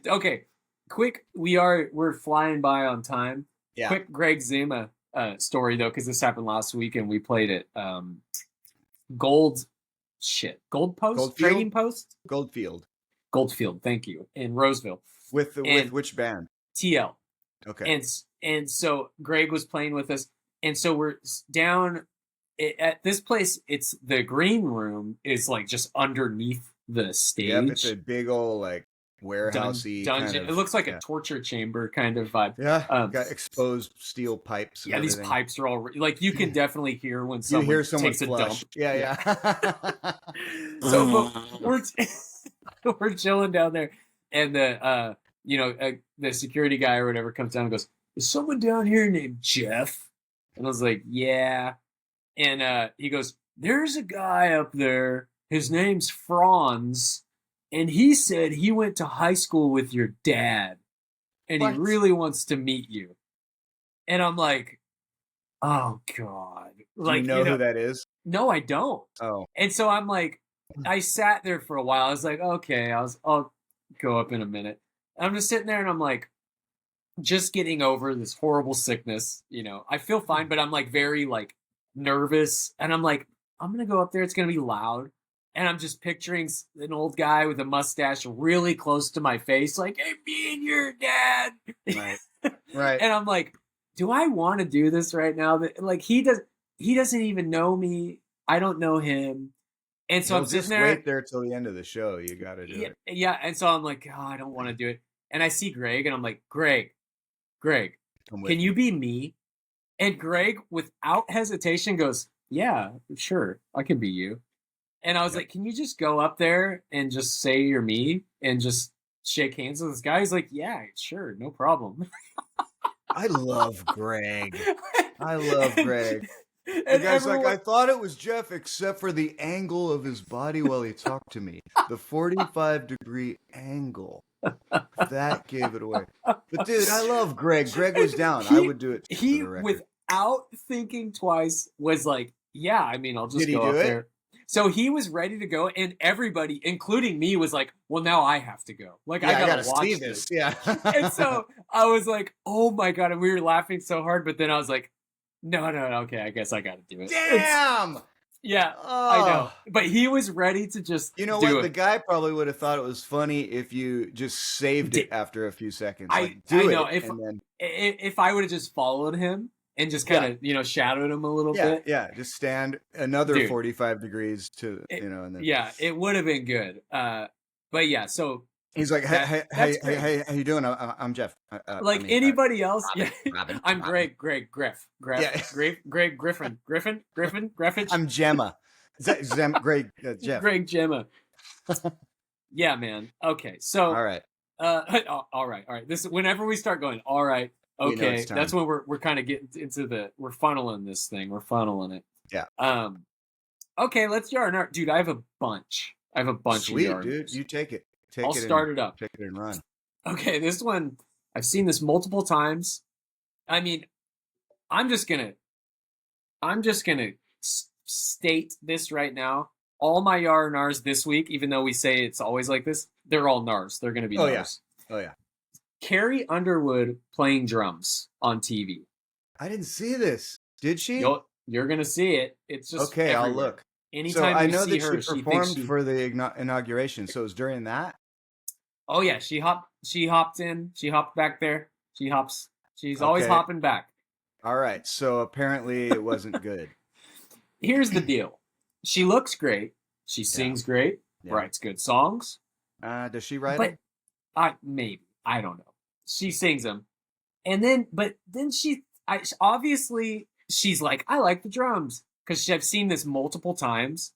Okay, quick. We're flying by on time. Yeah. Quick Greg Zuma story though, because this happened last week and we played it. Gold Post Goldfield? Trading Post Goldfield. Goldfield. Thank you, in Roseville. With And which band? TL. Okay. And so Greg was playing with us, and so we're down at this place. It's the green room is like just underneath the stage. Yep, it's a big old like warehousey dungeon. kind of, It looks like a torture chamber kind of vibe. Yeah, got exposed steel pipes. And these everything. pipes are all like you can definitely hear when someone takes flush. a dump. Yeah. So but we're chilling down there, and the security guy or whatever comes down and goes, "Is someone down here named Jeff?" And I was like, "Yeah." And he goes, "There's a guy up there. His name's Franz, and he said he went to high school with your dad, and What? he really wants to meet you." And I'm like, "Oh God!" Do you know who that is? No, I don't. Oh. And so I'm like, I sat there for a while. I was like, okay, I'll go up in a minute. I'm just sitting there and I'm like, just getting over this horrible sickness. I feel fine, but I'm like very like nervous. And I'm like, I'm going to go up there. It's going to be loud. And I'm just picturing an old guy with a mustache really close to my face, like, "Hey, me and your dad." Right. Right. And I'm like, do I want to do this right now? Like he doesn't even know me. I don't know him. And so I'm sitting just there. Wait there till the end of the show. You got to do it. Yeah. And so I'm like, oh, I don't want to do it. And I see Greg and I'm like, Greg, can you be me? And Greg, without hesitation, goes, "Yeah, sure. I can be you." And I was like, can you just go up there and just say you're me and just shake hands with this guy? He's like, "Yeah, sure. No problem." I love Greg. The And guy's like, I thought it was Jeff, except for the angle of his body while he talked to me. The 45-degree angle. That gave it away. But dude, I love Greg. Greg was down. I would do it. He, without thinking twice, was like, "Yeah, I mean, I'll just go up there." So he was ready to go, and everybody, including me, was like, "Well, now I have to go. Like, I gotta watch see this." Yeah. And so I was like, "Oh my God!" And we were laughing so hard, but then I was like, No, okay, I guess I gotta do it. Damn! Yeah, I know. But he was ready to just do what? The guy probably would have thought it was funny if you just saved it after a few seconds. I know. If I would have just followed him and just kind of, shadowed him a little bit. Yeah, just stand another 45 degrees to, and then. Yeah, it would have been good. But yeah, so. He's like, hey, how you doing? I'm Jeff. Anybody else? Robin, I'm Greg Griff. Yeah. Greg Griffin. I'm Gemma. Greg Jeff. Greg Gemma. Yeah, man. Okay, so. All right. All right. This whenever we start going, all right, okay, that's when we're kind of getting into we're funneling this thing. We're funneling it. Yeah. Okay, let's yarn. Dude, I have a bunch. Sweet, of yarn. Dude. You take it. I'll start it up. Take it and run. Okay, this one, I've seen this multiple times. I mean, I'm just gonna state this right now. All my yar nars this week, even though we say it's always like this, they're all nars. They're gonna be nars. Oh yeah. Carrie Underwood playing drums on TV. I didn't see this. Did she? You're gonna see it. It's just okay. Everywhere. I'll look. Anytime I you know see that her, she performed for the inauguration. So it was during that. Oh yeah, she hopped in. She hopped back there. She's always hopping back. All right. So apparently it wasn't good. Here's the deal. She looks great. She sings great. Yeah. Writes good songs. Does she write them? Maybe. I don't know. She sings them. And then obviously she's like, I like the drums. Because I've seen this multiple times.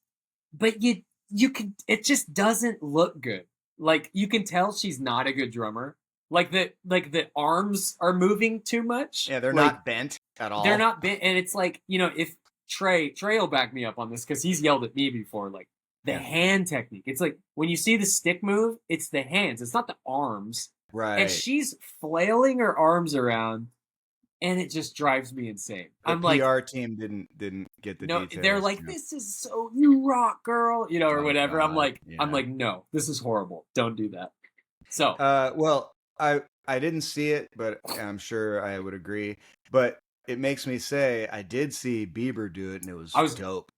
But you can, it just doesn't look good. Like, you can tell she's not a good drummer. Like the arms are moving too much. Yeah, they're not bent at all. They're not bent. And it's like, if Trey will back me up on this because he's yelled at me before. Like, the hand technique. It's like when you see the stick move, it's the hands. It's not the arms. And Right. she's flailing her arms around, and it just drives me insane. The I'm like, PR team didn't get the no, details. they're like, this is so you rock, girl, or Oh, whatever. God. I'm like, no, this is horrible. Don't do that. So, Well, I didn't see it, but I'm sure I would agree. But it makes me say I did see Bieber do it, and it was dope.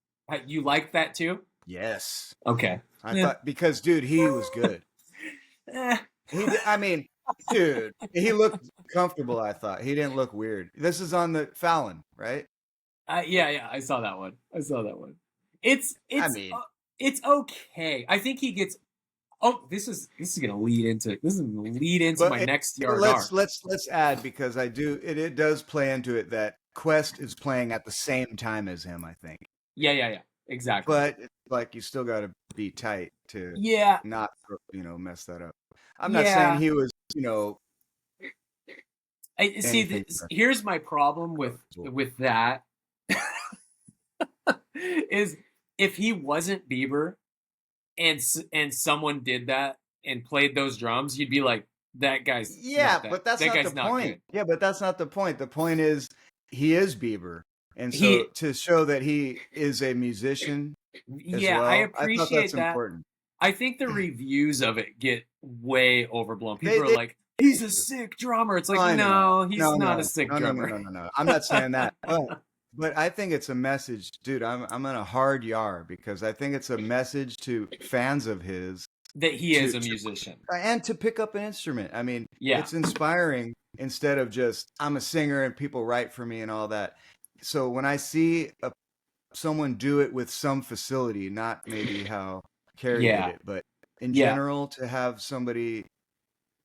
You liked that too? Yes. Okay. I thought because, dude, he was good. I mean, dude, he looked comfortable. I thought he didn't look weird. This is on the Fallon, right? Yeah, I saw that one. It's I mean, it's okay. I think he gets. Oh, this is gonna lead into my next yard. Let's add, because it does play into it that Quest is playing at the same time as him, I think. Yeah, exactly. But it's like you still got to be tight to not mess that up. I'm not saying he was here's my problem with that is if he wasn't Bieber and someone did that and played those drums, you'd be like, that guy's but that's not the point. Yeah, but that's not the point. The point is he is Bieber, and so to show that he is a musician. I appreciate that. Important. I think the reviews of it get way overblown. People are like, he's a sick drummer. It's like, no, he's not a sick drummer. No. I'm not saying that. But I think it's a message, dude. I'm in a hard yard because I think it's a message to fans of his that he is a musician and to pick up an instrument. I mean, it's inspiring instead of just I'm a singer and people write for me and all that. So when I see someone do it with some facility, not maybe how Carrie did it, but in general, to have somebody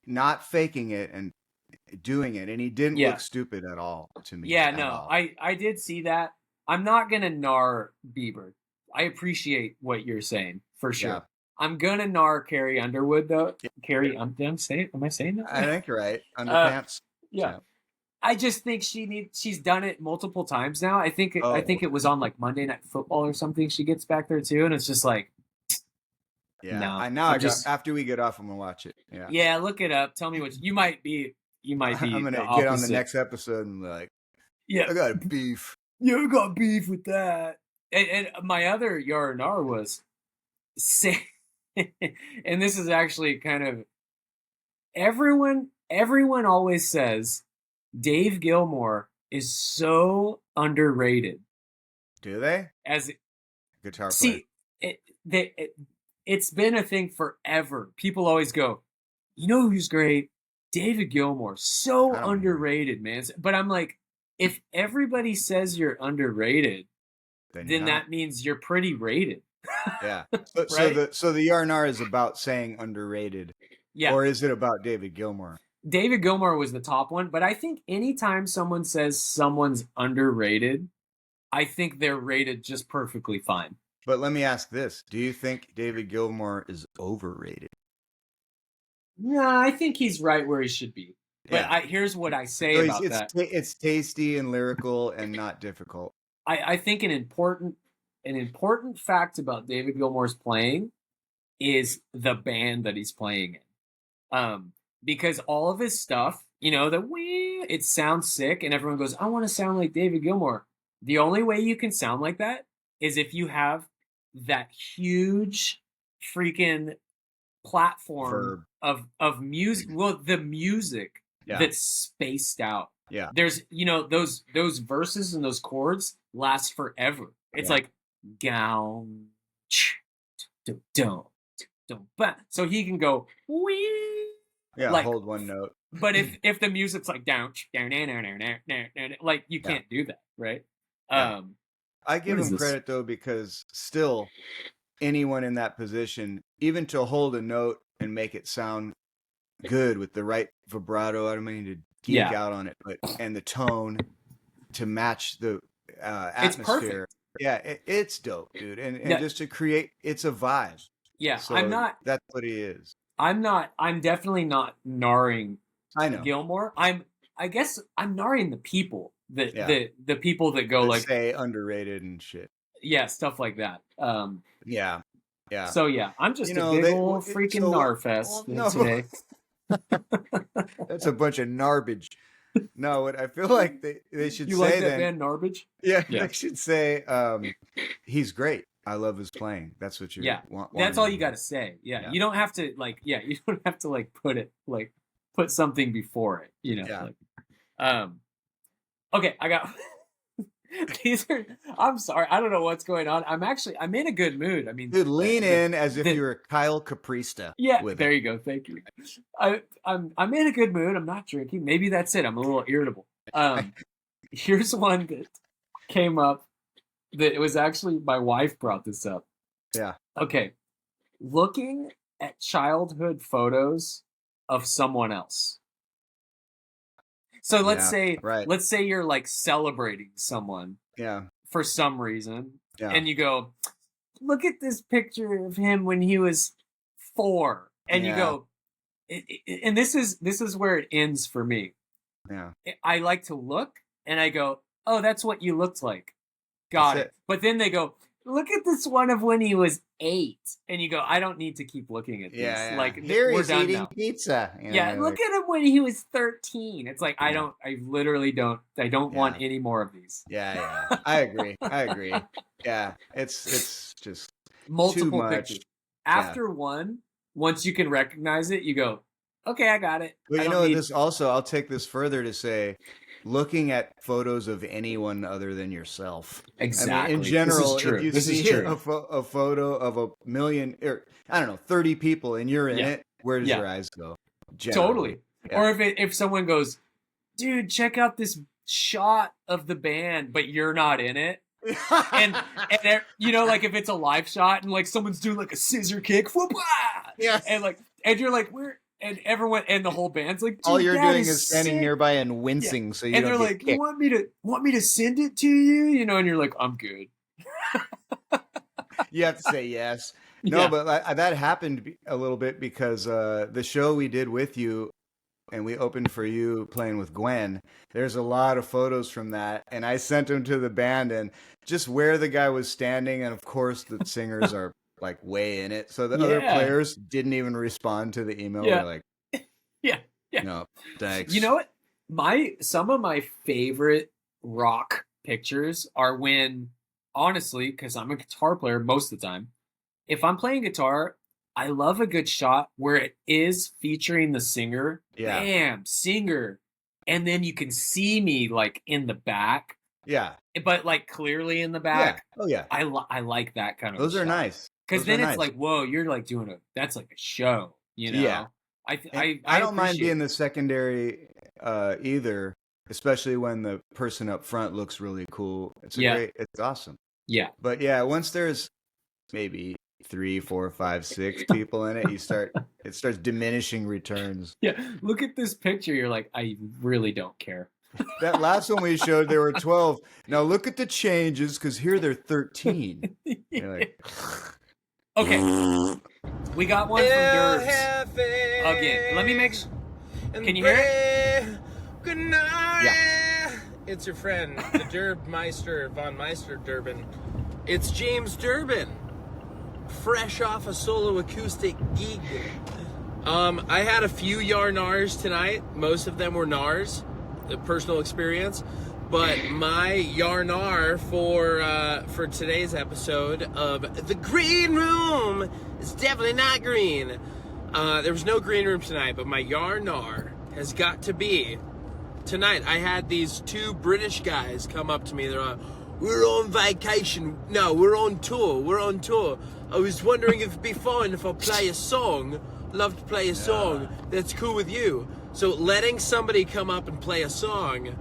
not faking it and doing it, and he didn't look stupid at all to me. I did see that. I'm not gonna gnar Bieber. I appreciate what you're saying for sure. I'm gonna gnar Carrie Underwood though. Carrie, am I saying that? I think you're right. Underpants. I just think she's done it multiple times now. I think it was on like Monday Night Football or something. She gets back there too, and it's just like, after we get off, I'm gonna watch it. Yeah, look it up. Tell me what you might be. I'm gonna get on the next episode and be like, I got beef. Yeah, I got beef with that. And my other yarnar was say, and this is actually kind of everyone always says Dave Gilmour is so underrated. Do they? As guitar player. It's been a thing forever. People always go, you know who's great? David Gilmour. So underrated, man. But I'm like, if everybody says you're underrated, then that means you're pretty rated. Yeah. Right? So the yarnar is about saying underrated. Yeah. Or is it about David Gilmour? David Gilmour was the top one, but I think anytime someone says someone's underrated, I think they're rated just perfectly fine. But let me ask this. Do you think David Gilmour is overrated? No, I think he's right where he should be. But here's what I say about that. It's tasty and lyrical and not difficult. I think an important fact about David Gilmour's playing is the band that he's playing in. Because all of his stuff, it sounds sick and everyone goes, I want to sound like David Gilmour. The only way you can sound like that is if you have that huge freaking platform of music. Well, the music that's spaced out. Yeah. There's, those verses and those chords last forever. It's like gown, so he can go wee. Yeah, like, hold one note. But if the music's like down, like you can't do that, right? Yeah. I give him credit though, because still anyone in that position, even to hold a note and make it sound good with the right vibrato, I don't mean to geek out on it, but and the tone to match the atmosphere. It's perfect. Yeah, it's dope, dude. And just to create, it's a vibe. Yeah, so that's what he is. I'm definitely not gnarring Gilmour. I guess I'm gnarring the people the people that go that like say underrated and shit. Yeah, stuff like that. Yeah. Yeah. So yeah, I'm just You a know, big they old freaking so Narfest no, today. that's a bunch of garbage. No, what I feel like they should You like say that then, band Narbage? yeah, Yeah. they should say, he's great. I love his playing. That's what you're Yeah. wanting That's to all you hear. got to say. Yeah. Yeah. You don't have to you don't have to put something before it, Yeah. okay, I got I'm sorry. I don't know what's going on. I'm in a good mood. I mean, Dude, lean in as if the- you were Kyle Caprista yeah, with there it. you go. Thank you. I'm in a good mood. I'm not drinking. Maybe that's it. I'm a little irritable. Here's one that came up that it was actually my wife brought this up. Yeah. Okay. Looking at childhood photos of someone else. So let's right. say you're like celebrating someone Yeah. for some reason, Yeah. and you go, look at this picture of him when he was 4, and you Yeah. go, and this is where it ends for me. Yeah. I like to look, and I go, oh, that's what you looked like. Got That's it. But then they go, look at this one of when he was 8, and you go, I don't need to keep looking at these. Yeah. Like, Here we're he's done eating now. pizza. You know, Yeah, you're look like, at him when he was 13. It's like I literally don't want any more of these. Yeah. I agree. Yeah. It's just Multiple too much. pictures. After one, once you can recognize it, you go, okay, I got it. Well, I you don't know, need- this also, I'll take this further to say, looking at photos of anyone other than yourself. Exactly. I mean, in general, This is true. if you This is see true. a photo of a million, or I don't know, 30 people, and you're in Yeah. it, where does Yeah. your eyes go? Generally. Totally. Yeah. Or if someone goes, dude, check out this shot of the band, but you're not in it. and you know, like if it's a live shot and like someone's doing like a scissor kick, whoop, ah! Yes. and you're like, where? And everyone and the whole band's like, dude, All you're that doing is standing sick. nearby and wincing, so you And don't they're get like, kicked. you want me to send it to you? You know, and you're like, I'm good. You have to say yes. No, Yeah. but that happened a little bit because the show we did with you, and we opened for you playing with Gwen, there's a lot of photos from that, and I sent them to the band, and just where the guy was standing, and of course the singers are like way in it, so the other Yeah. players didn't even respond to the email. Yeah. They're like, Yeah. no, thanks. You know what? Some of my favorite rock pictures are when, honestly, because I'm a guitar player most of the time, if I'm playing guitar, I love a good shot where it is featuring the singer. Yeah. Bam, singer. And then you can see me like in the back, Yeah. but like clearly in the back. Yeah. Oh yeah. I like that kind of Those are shot. nice. Because Those are then it's nice. like, whoa, you're like doing that's like a show, you know? Yeah. I don't mind appreciate being the secondary either, especially when the person up front looks really cool. It's awesome. Yeah. But yeah, once there's maybe 3, 4, 5, 6 people in it, it starts diminishing returns. Yeah. Look at this picture. You're like, I really don't care. That last one we showed, there were 12. Now look at the changes, because here they're 13. You're like, Okay. We got one from Derbs. Again. Let me make sure. Can you hear it? Good night. Yeah. It's your friend, the Derb Meister, Von Meister Durbin. It's James Durbin, fresh off a solo acoustic gig. I had a few yarnars tonight. Most of them were nars, a personal experience. But my yarnar for today's episode of The Green Room is definitely not green. There was no green room tonight, but my yarnar has got to be tonight. I had these 2 British guys come up to me. They're like, we're on vacation. No, we're on tour. I was wondering if it'd be fine if I play a song. Love to play a song. That's cool with you. So letting somebody come up and play a song,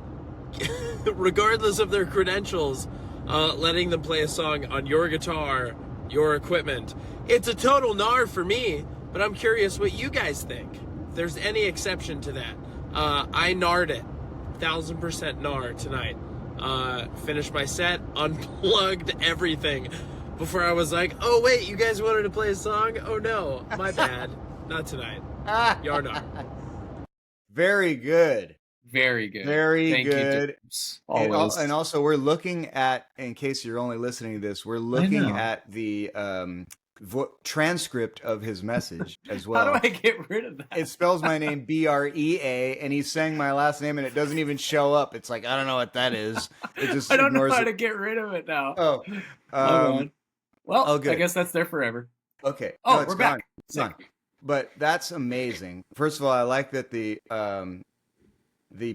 regardless of their credentials, letting them play a song on your guitar, your equipment, it's a total gnar for me. But I'm curious what you guys think. If there's any exception to that. I gnarred it. 1000% gnar tonight. Finished my set, unplugged everything before I was like, oh wait, you guys wanted to play a song? Oh no, my bad. Not tonight. Yarnar. very good. Very good. Very Thank good. You, Derbs. And, Always. and also, we're looking at, in case you're only listening to this, we're looking at the transcript of his message as How well. do I get rid of that? It spells my name Brea, and he's saying my last name, and it doesn't even show up. It's like, I don't know what that is. It just I don't know ignores how it. to get rid of it now. Oh, God. Well, oh, good. I guess that's there forever. Okay. Oh, No, it's we're gone. back. It's gone. But that's amazing. First of all, I like that the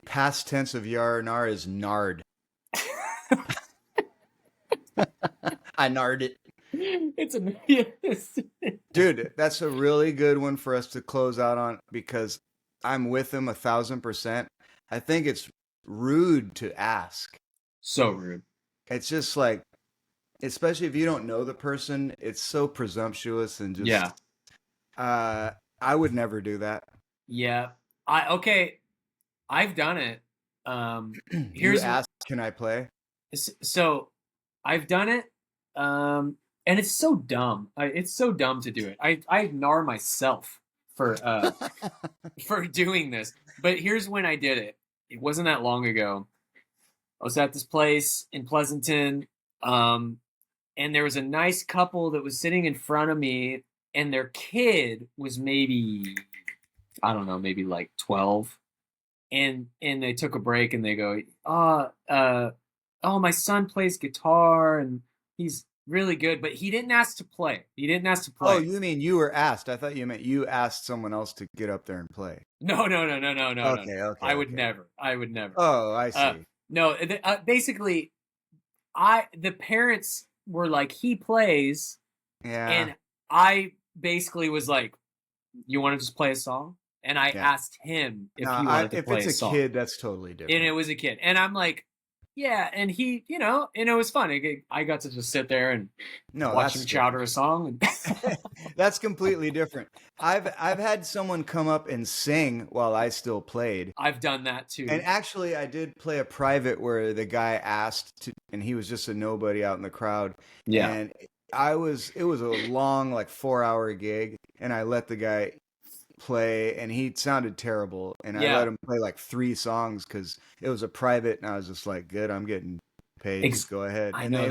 past tense of yarnar is nard. I nard it. It's a Dude, that's a really good one for us to close out on because I'm with him 1,000%. I think it's rude to ask. so rude. It's just like, especially if you don't know the person, it's so presumptuous and just. Yeah. I would never do that. Yeah. I've done it. You ask, can I play? So I've done it. And it's so dumb. It's so dumb to do it. I ignore myself for for doing this. But here's when I did it. It wasn't that long ago. I was at this place in Pleasanton, and there was a nice couple that was sitting in front of me, and their kid was maybe, I don't know, maybe like 12. And they took a break and they go, oh, my son plays guitar and he's really good, but he didn't ask to play. Oh, you mean you were asked? I thought you meant you asked someone else to get up there and play. No. Okay. I would never. Oh, I see. No, basically, the parents were like, he plays, Yeah. and I basically was like, you want to just play a song? And I asked him if he wanted to play a song. If it's a kid, that's totally different. And it was a kid, and I'm like, yeah, and he, and it was fun. I got to just sit there and watch him chowder a song. And that's completely different. I've had someone come up and sing while I still played. I've done that too. And actually, I did play a private where the guy asked to, and he was just a nobody out in the crowd. Yeah. And it was a long, like 4-hour gig, and I let the guy play, and he sounded terrible, and I let him play like 3 songs because it was a private, and I was just like, good, I'm getting paid, just go ahead. And they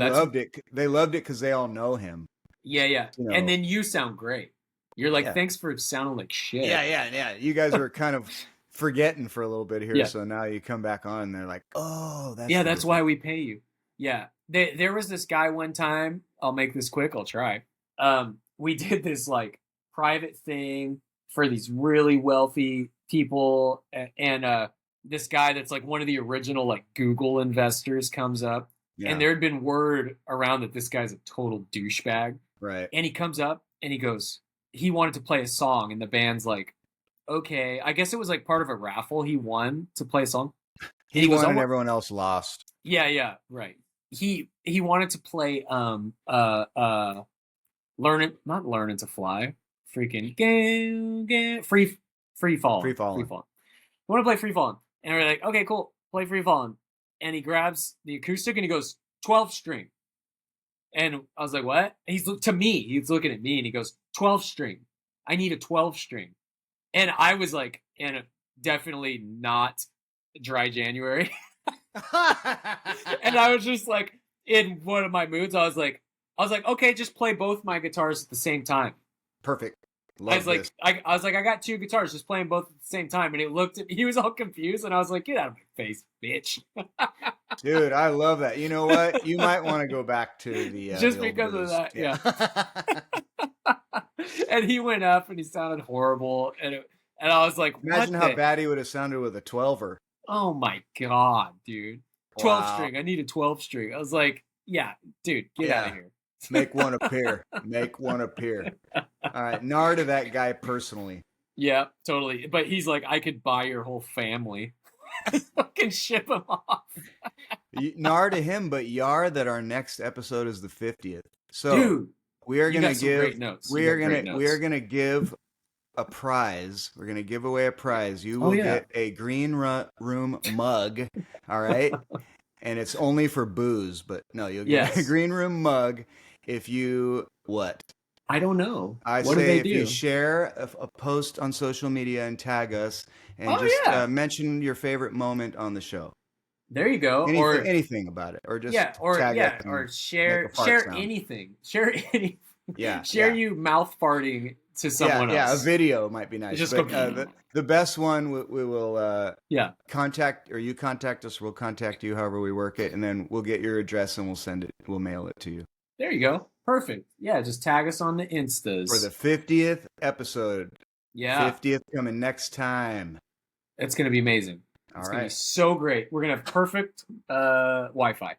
loved it because they all know him. Yeah. And then you sound great. You're like, thanks for sounding like shit. Yeah. You guys were kind of forgetting for a little bit here, so now you come back on and they're like, oh, that's why we pay you. Yeah. There was this guy one time, I'll make this quick, I'll try. We did this like private thing for these really wealthy people, and this guy that's like one of the original like Google investors comes up, and there had been word around that this guy's a total douchebag, right? And he comes up and he goes, he wanted to play a song, and the band's like, okay, I guess it was like part of a raffle. He won to play a song. He won and everyone else lost. Yeah, right. He wanted to play not learning to fly. Freaking free fall. You want to play free falling? And we're like, okay, cool, play free falling. And he grabs the acoustic and he goes 12 string. And I was like, what? He's looking at me and he goes 12 string. I need a 12 string. And I was like, definitely not dry January. And I was just like, in one of my moods, I was like, okay, just play both my guitars at the same time. Perfect. I was like, I got 2 guitars, just playing both at the same time, and he was all confused, and I was like, get out of my face, bitch. Dude, I love that. You know what? You might want to go back to the just because of that, yeah. And he went up, and he sounded horrible, and I was like, imagine how bad he would have sounded with a 12er. Oh my god, dude! 12 string. I need a 12 string. I was like, yeah, dude, get out of here. Make one appear. All right, gnar to that guy personally. Yeah, totally. But he's like, I could buy your whole family. Fucking ship him off. Gnar to him, but yar that our next episode is the 50th. So dude, we are gonna give great notes. We are gonna give a prize. We're gonna give away a prize. You will get a green room mug. All right. And it's only for booze, but no, you'll get a green room mug if you I don't know. What say if you share a post on social media and tag us and mention your favorite moment on the show. There you go. Anything about it, or just tag us or share anything. Share any. Yeah, Share yeah. you mouth farting to someone Yeah, a else. video might be nice. Just But go. the best one we will Yeah. contact, or you contact us, we'll contact you, however we work it, and then we'll get your address and we'll send it. We'll mail it to you There you go. Perfect. Yeah, just tag us on the for the Instas. 50th episode. Yeah, 50th coming next time. it's gonna be amazing. All It's gonna be right. so great. We're gonna have perfect Wi-Fi.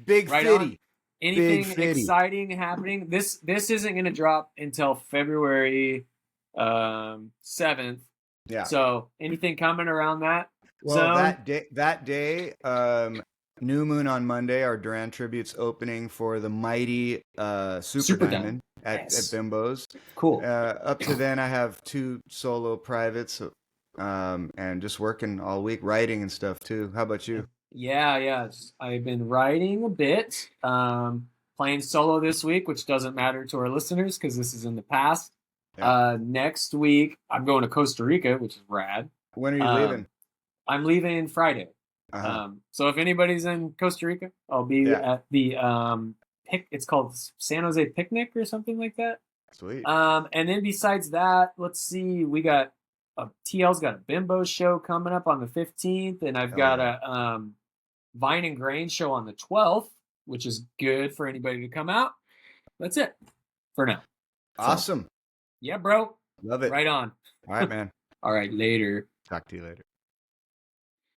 Big Right fitty. on. Anything Big fitty. exciting happening? This isn't gonna drop until February 7th. Yeah. So anything coming around that Well, zone? that day, new moon on Monday, our Duran tribute's opening for the mighty Super Diamond at Yes. Bimbo's. Cool. Up to then, I have 2 solo privates, and just working all week, writing and stuff too. How about you? Yeah. I've been writing a bit. Playing solo this week, which doesn't matter to our listeners because this is in the past. Yeah. Next week, I'm going to Costa Rica, which is rad. When are you Um, leaving? I'm leaving Friday. Uh-huh. So if anybody's in Costa Rica, I'll be Yeah. at the it's called San Jose Picnic or something like that. Sweet. And then besides that, let's see, we got TL's got a Bimbo show coming up on the 15th, and I've Oh, got yeah. a Vine and Grain show on the 12th, which is good for anybody to come out. That's it for now. So, Awesome. yeah, bro. Love it. Right on. All right, man. All right, later. Talk to you later.